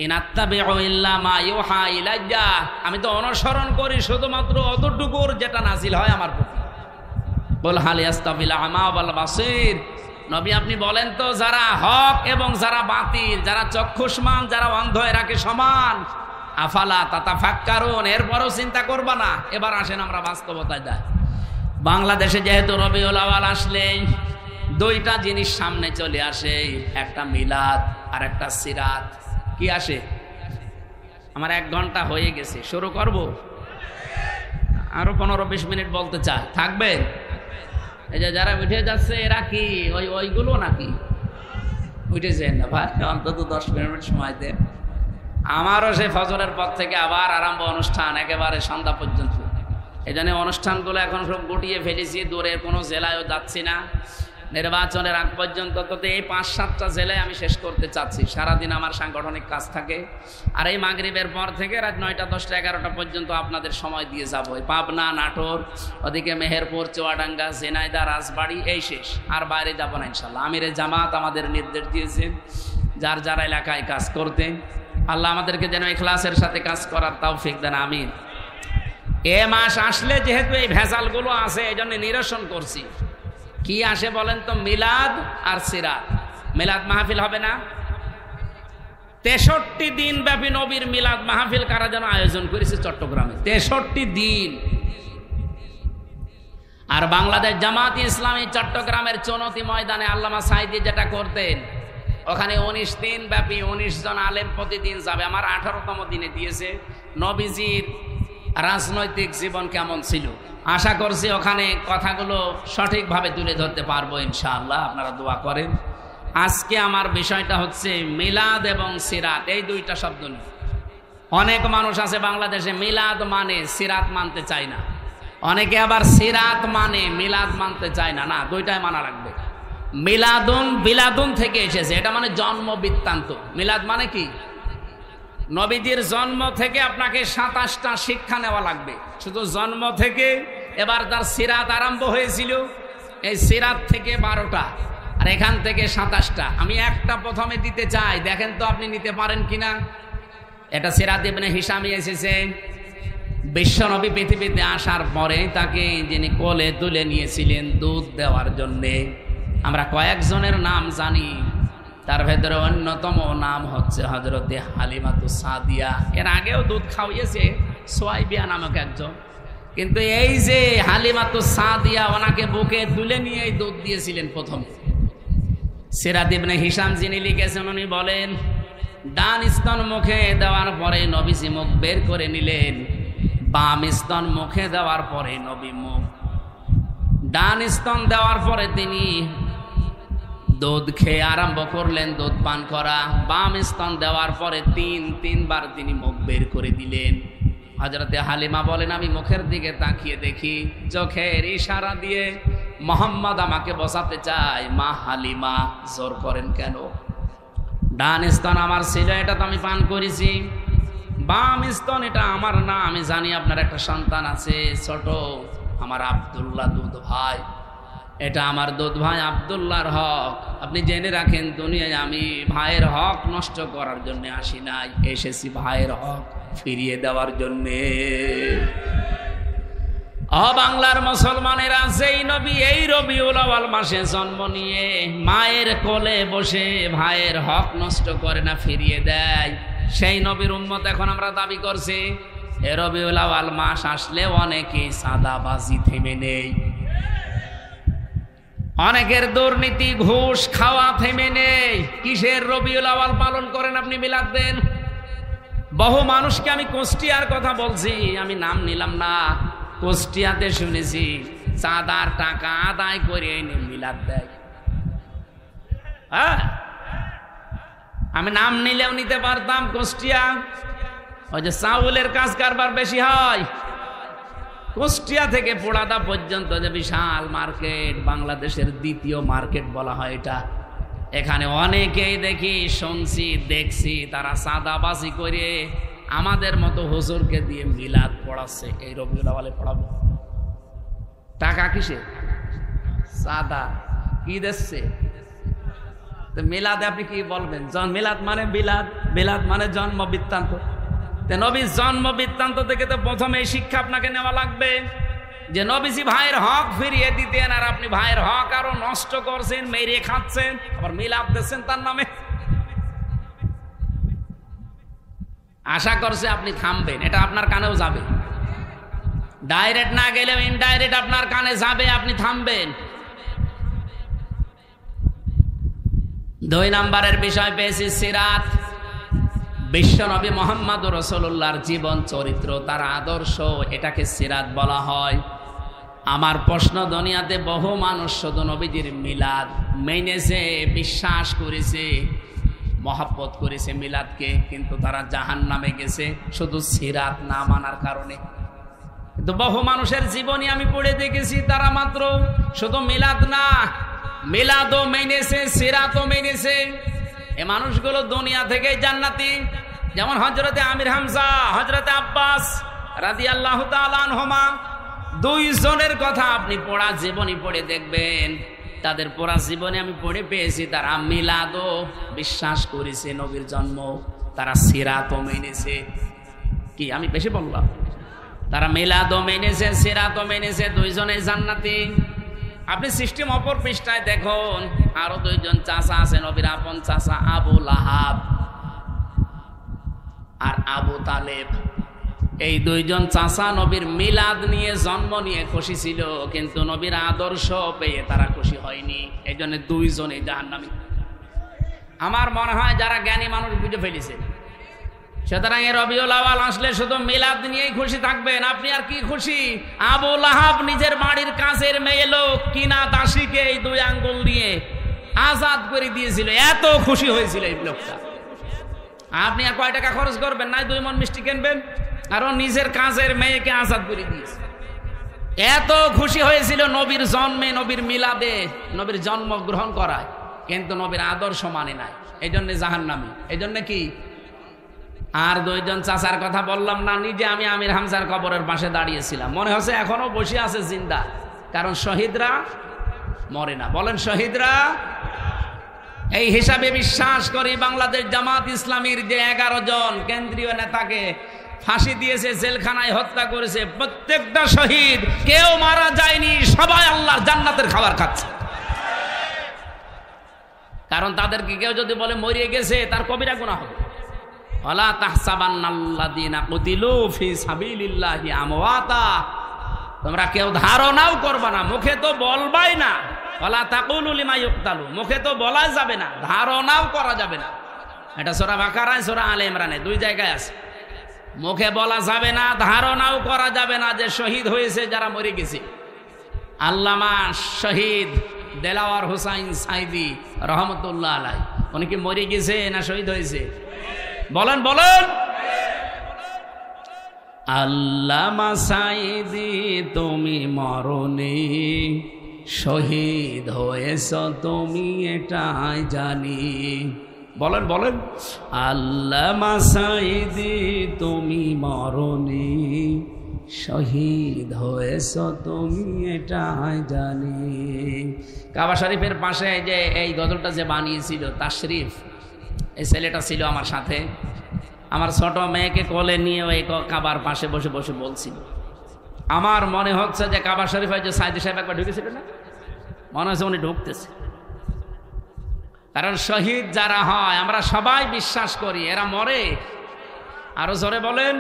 ইন আত্তাবিউ ইল্লা মা ইউহা ইলাইয়া, আমি তো অনুসরণ করি শুধুমাত্র অতটুকুর যেটা নাজিল হয় আমার প্রতি। বল হাল ইয়াস্তাবিল আমা ওয়াল বাসীর, নবী আপনি বলেন তো যারা হক এবং যারা বাতিল, যারা চক্ষুষ্মান যারা অন্ধ, এরা কি সমান? আফালা তাতাফাক্কারুন, এরপরও চিন্তা করবা না? এবার আসেন আমরা বাস্তবতায় যাই। বাংলাদেশে যেহেতু রবিউল আউয়াল আসলে 2টা জিনিস সামনে চলে আসে, একটা মিলাদ আর একটা সিরাত। কি আসে? আমার 1 ঘন্টা হয়ে গেছে, শুরু করব? আরো 15-20 মিনিট বলতে চাই, থাকবে? এই যে যারা উঠে যাচ্ছে এরা কি ওইগুলো নাকি? উঠেছেন না ভাই, অন্তত 10 মিনিট সময় দেন। আমারও সেই ফজরের পর থেকে আবার আরম্ভ অনুষ্ঠান, একেবারে সন্ধ্যা পর্যন্ত। এই জন্য অনুষ্ঠানগুলো এখন সব গুটিয়ে ফেলেছি, দূরের কোনো জেলায়ও যাচ্ছি না। নির্বাচনের আগ পর্যন্ত তো এই 5-7টা জেলায় আমি শেষ করতে চাচ্ছি। সারাদিন আমার সাংগঠনিক কাজ থাকে, আর এই মাগরিবের পর থেকে রাত 9টা 10টা 11টা পর্যন্ত আপনাদের সময় দিয়ে যাবো। পাবনা, নাটোর, ওদিকে মেহেরপুর, চুয়াডাঙ্গা, ঝিনাইদহ, রাজবাড়ী, এই শেষ। আর বাইরে যাবো না ইনশাল্লাহ। আমিরে জামাত আমাদের নির্দেশ দিয়েছেন যার যার এলাকায় কাজ করতে। আল্লাহ আমাদেরকে যেন ইখলাসের সাথে কাজ করার তৌফিক দেন, আমিন। এ মাস আসলে যেহেতু এই ভেজালগুলো আছে, এই জন্য নিরসন করছি। কি আসে বলেন তো? মিলাদ আর সিরাত। মিলাদ মাহফিল হবে না? 63 দিন ব্যাপী নবীর মিলাদ মাহফিল কারা যেন আয়োজন করেছে চট্টগ্রামে, 63 দিন। আর বাংলাদেশ জামাত ইসলামী চট্টগ্রামের চনতি ময়দানে আল্লামা সাঈদী যেটা করতেন, ওখানে 19 দিন ব্যাপী 19 জন আলেম প্রতিদিন যাবে। আমার 18তম দিনে দিয়েছে নবীজির রাজনৈতিক জীবন কেমন ছিল। আশা করছি ওখানে কথাগুলো সঠিকভাবে তুলে ধরতে পারবো ইনশাআল্লাহ, আপনারা দোয়া করেন। আজকে আমার বিষয়টা হচ্ছে মিলাদ এবং সিরাত, এই 2টা শব্দ নিয়ে। অনেক মানুষ আছে বাংলাদেশে মিলাদ মানে সিরাত মানতে চায় না, অনেকে আবার সিরাত মানে মিলাদ মানতে চায় না। না, 2টাই মানা রাখবে। মিলাদুন বিলাদুন থেকে এসেছে, এটা মানে জন্ম বৃত্তান্ত। মিলাদ মানে কি? নবীজির জন্ম থেকে আপনাকে 27টা শিক্ষা নেওয়া লাগবে, শুধু জন্ম থেকে। এবার তার সিরাত আরম্ভ হয়েছিল, এই সিরাত থেকে 12টা, আর এখান থেকে 27টা। আমি একটা প্রথমে দিতে চাই, দেখেন তো আপনি নিতে পারেন কিনা। এটা সিরাত ইবনে হিশামে এসেছে। বিশ্বনবী পৃথিবীতে আসার পরে তাকে যিনি কোলে তুলে নিয়েছিলেন দুধ দেওয়ার জন্যে, আমরা কয়েকজনের নাম জানি। তার ভেতরে অন্যতম নাম হচ্ছে হযরতে হালিমাতু সাদিয়া। এর আগেও দুধ খাওয়িয়েছে সোয়াইবিয়া নামক একজন, কিন্তু এই যে হালিমাতু সাদিয়া ওনাকে বুকে তুলে নিয়ে এই দুধ দিয়েছিলেন প্রথম। সিরাত ইবনে হিশাম যিনি লিখেছেন উনি বলেন, ডান স্তন মুখে দেওয়ার পরে নবীজি মুখ বের করে নিলেন, বাম স্তন মুখে দেওয়ার পরে নবী মুখ, ডান স্তন দেওয়ার পরে তিনি দুধ খেয়ে আরম্ভ করলেন দুধ পান করা। বাম স্তন দেওয়ার পরে তিনবার তিনি মুখ বের করে দিলেন। হযরতে হালিমা বলেন, আমি মুখের দিকে তাকিয়ে দেখি চোখের ইশারা দিয়ে মোহাম্মদ আমাকে বসাতে চায়। মা হালিমা, জোর করেন কেন? ডান স্তন আমার ছিল, এটা তো আমি পান করেছি। বাম স্তন এটা আমার না, আমি জানি আপনার একটা সন্তান আছে ছোট, আমার আব্দুল্লাহ দুধ ভাই, এটা আমার দুধ ভাই আব্দুল্লাহর হক। আপনি জেনে রাখেন, দুনিয়ায় আমি ভাইয়ের হক নষ্ট করার জন্য আসি নাই, এসেছি ভাইয়ের হক ফিরিয়ে দেওয়ার জন্যে। বাংলার মুসলমানেরা, সেই নবী এই রবিউল আউয়াল মাসে জন্ম নিয়ে মায়ের কোলে বসে ভাইয়ের হক নষ্ট করে না, ফিরিয়ে দেয়, সেই নবীর উম্মত এখন আমরা দাবি করছি। এ রবিউল আউয়াল মাস আসলে অনেকেই সাদাবাজি থেমে নেই, অনেকের দুর্নীতি ঘুষ খাওয়া থেমে নেই। কিসের রবিউল আউয়াল পালন করেন আপনি? মিলাদ দেন। বহু মানুষকে আমি কুষ্টিয়ার কথা বলছি, আমি নাম নিলাম না, কুষ্টিয়াতে শুনেছি চাঁদার টাকা আদায় করে এনে মিলাদ দেয়। হ্যাঁ, আমি নাম নিলেও নিতে পারতাম। কুষ্টিয়া ওই যে চাউলের কাজ কারবার বেশি হয়, কুষ্টিয়া থেকে পোড়াদা পর্যন্ত যে বিশাল মার্কেট, বাংলাদেশের দ্বিতীয় মার্কেট বলা হয় এটা। এখানে অনেকেই দেখি, শুনছি, দেখছি তারা সাদাবাজি করে আমাদের মতো হুজুরকে দিয়ে মিলাদ পড়াচ্ছে। এই রবিউল আউয়ালে পড়াবো, টাকা কিসে? সাদা কি দিচ্ছে? মিলাদে আপনি কি বলবেন? মিলাদ মানে বিলাদ, বিলাদ মানে জন্ম বৃত্তান্ত। নবীর জন্ম বৃত্তান্ত থেকে তো প্রথমে এই শিক্ষা আপনাকে নেওয়া লাগবে যে নবীজি ভাইয়ের হক ফিরিয়ে দিতেন, আর আপনি ভাইয়ের হক আরো নষ্ট করছেন, মেরে খাচ্ছেন, আবার মিলাদ দিচ্ছেন তার নামে। আশা করছে আপনি থামবেন, এটা আপনার কানেও যাবে, ডাইরেক্ট না গেলেও ইনডাইরেক্ট আপনার কানে যাবে, আপনি থামবেন। 2 নম্বরের বিষয় পেয়েছি সিরাত। বিশ্বনবী মুহাম্মদুর রাসূলুল্লাহর জীবন চরিত্র, তার আদর্শ, এটাকে সিরাত বলা হয়। আমার প্রশ্ন, দুনিয়াতে বহু মানুষ শুধু নবীজির মিলাদ মেনেছে, বিশ্বাস করেছে, মহব্বত করেছে মিলাদকে, কিন্তু তারা জাহান্নামে গেছে শুধু সিরাত না মানার কারণে। কিন্তু বহু মানুষের জীবনী আমি পড়ে দেখেছি, তারা মাত্র শুধু মিলাদ না, মিলাদও মেনেছে, সিরাতও মেনেছে। এই মানুষগুলো দুনিয়া থেকেই জান্নাতি। যেমন হযরতে আমির হামজা, হযরতে আব্বাস রাদিয়াল্লাহু তাআলা আনহুমা, 2 জনের কথা আপনি পড়া জীবনী পড়ে দেখবেন। তাদের পড়া জীবনে আমি পড়ে পেয়েছি, তারা মিলাদও বিশ্বাস করেছে, নবীর জন্ম, তারা সিরাতও মেনেছে। কি আমি বেশি বললাম? তারা মিলাদও মেনেছে, সিরাতও মেনেছে, 2 জনেই জান্নাতি। আপনি সিস্টেম অপর পৃষ্ঠায় দেখুন, আরো 2 জন চাচা আছে, নবীর আপন চাচা, আবু লাহাব আর আবু তালেব। এই 2 জন চাচা নবীর মিলাদ নিয়ে, জন্ম নিয়ে খুশি ছিল, কিন্তু নবীর আদর্শ পেয়ে তারা খুশি হয়নি, এই জন্য 2 জনই জাহান্নামী। আমার মনে হয় যারা জ্ঞানী মানুষ বুঝে ফেলেছে। সুতরাং এই রবিউল আউয়াল আসলে শুধু মিলাদ নিয়েই খুশি থাকবেন, আপনি আর কি খুশি? আবু লাহাব নিজের বাড়ির কাছের মেয়ে লোক কিনা দাসীকে এই 2 আঙ্গুল দিয়ে আজাদ করে দিয়েছিল, এত খুশি হয়েছিল এই লোকটা। আপনি আর কয় টাকা খরচ করবেন না, 2 মণ মিষ্টি কিনবেন, আর নিজের কাজের মেয়েকে আজাদ করে দিয়েছে। এত খুশি হয়েছিল নবীর জন্মে, নবীর মিলাদে, নবীর জন্ম গ্রহণ করায়, কিন্তু নবীর আদর্শ মানে নাই, এই জন্য জাহান্নামী। এই জন্য কি? আর 2 জন চাচার কথা বললাম না, নিজে আমি আমির হামজার কবরের পাশে দাঁড়িয়েছিলাম, মনে হচ্ছে এখনো বসে আছে জিন্দা, কারণ শহীদরা মরে না। বলেন শহীদরা। এই হিসাবে বিশ্বাস করি বাংলাদেশ জামাত ইসলামীর যে 11 জন কেন্দ্রীয় নেতাকে ফাঁসি দিয়েছে, জেলখানায় হত্যা করেছে, প্রত্যেকটা শহীদ, কেউ মারা যায়নি, সবাই আল্লাহর জান্নাতের খাবার খাচ্ছে। কারণ তাদেরকে কেউ যদি বলে মরিয়ে গেছে তার কবিরা গুনাহ হবে। ওয়ালা তাহসাবান্নাল্লাযীনা কুতিলু ফি সাবিলিল্লাহি আমওয়াতা, তোমরা কেউ ধারণাও করবা না, মুখে তো বলবাই না। ওয়ালা তাকুলু লিমা ইউকতালু, মুখে তো বলা যাবে না, ধারণাও করা যাবে না। এটা সূরা বাকারায় সূরা আলে ইমরানে 2 জায়গায় আছে। মুখে বলা যাবে না, ধারণাও করা যাবে না যে শহীদ হয়েছে যারা মরে গেছে। আল্লামা শহীদ দেলাওয়ার হোসাইন সাইদি রহমতুল্লাহ আলাই, উনি কি মরে গেছে না শহীদ হয়েছে? বলেন বলেন। আল্লামা সাইদি তুমি মরনি, শহীদ হয়েছ তুমি এটাই জানি। বলেন বলেন। আল্লামা সাইদি তুমি মরনি, শহীদ হয়েছ তুমি এটাই জানি। কাবা শরীফের পাশে যে এই গজলটা যে বানিয়েছিল তাশরিফ, এই ছেলেটা ছিল আমার সাথে। আমার ছোট মেয়েকে কোলে নিয়ে ওই কাবার পাশে বসে বসে বলছিল। আমার মনে হচ্ছে যে কাবা শরীফে যে সাইদি সাহেব একবার ঢুকেছিল না, মনে হচ্ছে উনি ঢুকতেছে। কারণ শহীদ যারা হয় আমরা সবাই বিশ্বাস করি এরা মরে। আরো জোরে বলেন।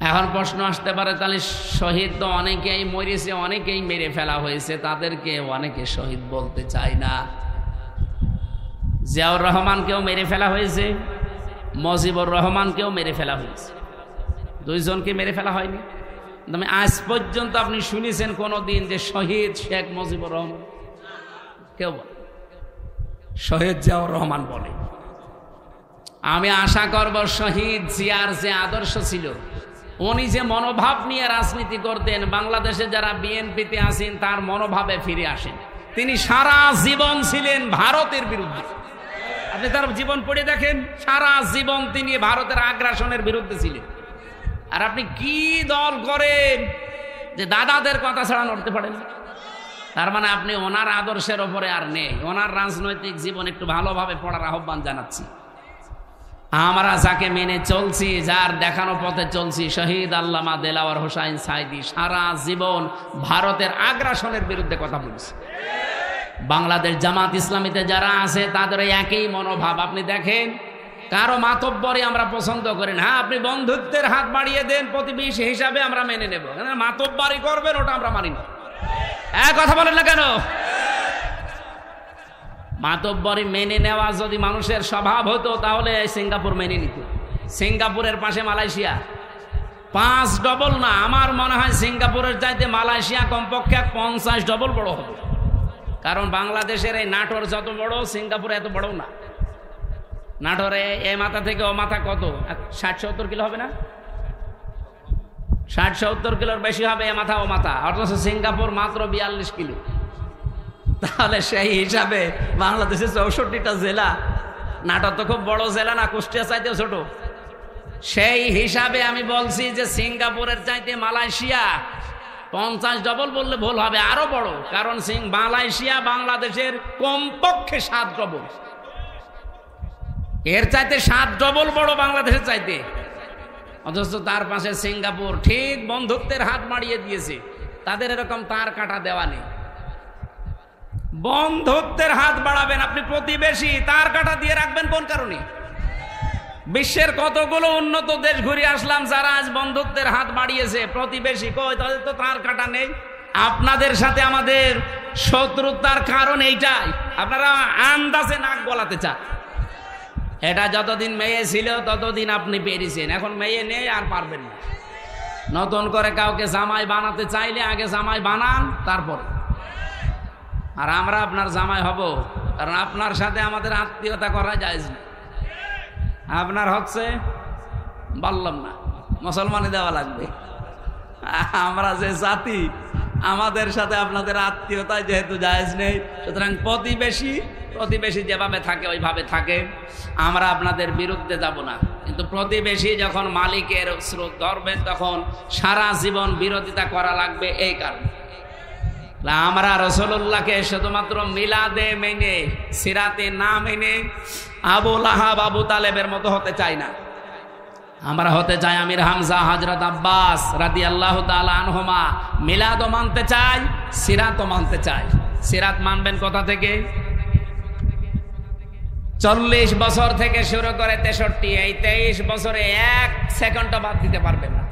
এখন প্রশ্ন আসতে পারে, তাহলে শহীদ তো অনেকেই মরেছে, অনেকেই মেরে ফেলা হয়েছে, তাদেরকে অনেকে শহীদ বলতে চায় না। জিয়াউর রহমানকেও মেরে ফেলা হয়েছে, মুজিবুর রহমানকেও মেরে ফেলা হয়েছে, 2 জনকে মেরে ফেলা হয়নি। তবে আজ পর্যন্ত আপনি শুনেছেন কোনদিন যে শহীদ শেখ মুজিবুর রহমান? কেউ বলে শহীদ জিয়াউর রহমান বলে। আমি আশা করব শহীদ জিয়ার যে আদর্শ ছিল, উনি যে মনোভাব নিয়ে রাজনীতি করতেন, বাংলাদেশে যারা বিএনপিতে আছেন তার মনোভাবে ফিরে আসেন। তিনি সারা জীবন ছিলেন ভারতের বিরুদ্ধে। আপনি তার জীবন পড়ে দেখেন, সারা জীবন তিনি ভারতের আগ্রাসনের বিরুদ্ধে ছিলেন। আর আপনি কি দল করেন যে দাদাদের কথা ছাড়া নড়তে পারেন? তার মানে আপনি ওনার আদর্শের ওপরে আর নেই। ওনার রাজনৈতিক জীবন একটু ভালোভাবে পড়ার আহ্বান জানাচ্ছি। আমরা যাকে মেনে চলছি, যার দেখানো পথে চলছি, শহীদ আল্লামা দেলাওয়ার হোসাইন সাইদি সারা জীবন ভারতের আগ্রাসনের বিরুদ্ধে কথা বলছে। বাংলাদেশ জামাত ইসলামীতে যারা আছে তাদের একই মনোভাব। আপনি দেখেন, কারো মাতব্বরি আমরা পছন্দ করি না। হ্যাঁ, আপনি বন্ধুত্বের হাত বাড়িয়ে দেন, প্রতিবেশী হিসাবে আমরা মেনে নেব। মাতব্বরি করবেন ওটা আমরা মানি না। কথা বলেন না কেন? মাতব্বরি মেনে নেওয়া যদি মানুষের স্বভাব হতো তাহলে সিঙ্গাপুর মেনে নিত। সিঙ্গাপুরের পাশে মালয়েশিয়া, 5 ডবল না, আমার মনে হয় সিঙ্গাপুরের চাইতে মালয়েশিয়া কমপক্ষে 50 ডবল বড় হবে। কারণ বাংলাদেশের এই নাটোর যত বড়, সিঙ্গাপুর এত বড় না। নাটোরে এ মাথা থেকে ও মাথা কত 60-70 কিলো হবে না? 60-70 কিলোর বেশি হবে এ মাথা ও মাথা, অথচ সিঙ্গাপুর মাত্র 42 কিলো। তাহলে সেই হিসাবে বাংলাদেশের 64টা জেলা, নাটোর তো খুব বড় জেলা না, কুষ্টিয়া চাইতেও ছোট। সেই হিসাবে আমি বলছি যে সিঙ্গাপুরের চাইতে মালয়েশিয়া 50 ডবল বললে ভুল হবে, আরো বড়। কারণ মালয়েশিয়া বাংলাদেশের কমপক্ষে 7 ডবল, এর চাইতে 7 ডবল বড় বাংলাদেশের চাইতে। অথচ তার পাশে সিঙ্গাপুর ঠিক বন্ধুত্বের হাত বাড়িয়ে দিয়েছে। তাদের এরকম তার কাটা দেওয়া নেই। বন্ধুত্বের হাত বাড়াবেন আপনি, প্রতিবেশী তার কাটা দিয়ে রাখবেন কোন কারণে? বিশ্বের কতগুলো উন্নত দেশ ঘুরে আসলাম যারা আজ বন্ধুত্বের হাত বাড়িয়েছে, প্রতিবেশী কই? তাদের তো তার কাটা নেই। আপনাদের সাথে আমাদের শত্রুতার কারণ এইটাই, আপনারা আন্দাজে নাক গলাতে চান। এটা যতদিন মেয়ে ছিল ততদিন আপনি পেরেছেন, এখন মেয়ে নেই আর পারবেন না। নতুন করে কাউকে জামাই বানাতে চাইলে আগে জামাই বানান, তারপর। আর আমরা আপনার জামাই হব, কারণ আপনার সাথে আমাদের আত্মীয়তা করা যায় না। আপনার হচ্ছে বললাম না, মুসলমানি দেওয়া লাগবে। আমরা যে জাতি, আমাদের সাথে আপনাদের আত্মীয়তায় যেহেতু জায়েজ নেই, সুতরাং প্রতিবেশী যেভাবে থাকে ওইভাবে থাকে। আমরা আপনাদের বিরুদ্ধে যাব না, কিন্তু প্রতিবেশী যখন মালিকের স্রোত ধরবেন তখন সারা জীবন বিরোধিতা করা লাগবে। এই কারণে আমরা রাসূলুল্লাহকে শুধুমাত্র মিলাদে মেনে, সিরাতে না মেনে আবু লাহাব আবু তালেবের মতো হতে চাই না। আমরা হতে চাই আমির হামজা, হযরত আব্বাস রাদিয়াল্লাহু তাআলা আনহুমা। মিলাদও মানতে চাই, সিরাতও মানতে চাই। সিরাত মানবেন কোথা থেকে? 40 বছর থেকে শুরু করে 63, এই 23 বছরে 1 সেকেন্ডও বাদ দিতে পারবেন না।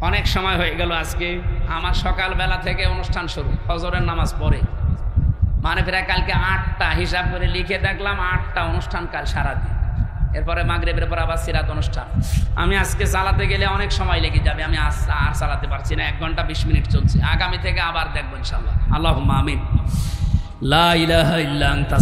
অনেক সময় হয়ে গেল আজকে। আমার সকালবেলা থেকে অনুষ্ঠান শুরু, ফজরের নামাজ পড়ে, মানে প্রায় কালকে 8টা হিসাব করে লিখে দেখলাম, 8টা অনুষ্ঠান কাল সারাদিন। এরপরে মাগরিবের পর আবার সিরাত অনুষ্ঠান। আমি আজকে চালাতে গেলে অনেক সময় লেগে যাবে, আমি আর চালাতে পারছি না। 1 ঘন্টা 20 মিনিট চলছে। আগামী থেকে আবার দেখবো ইনশাআল্লাহ। আল্লাহুম্মা আমিন। লা ইলাহা ইল্লা আনতা।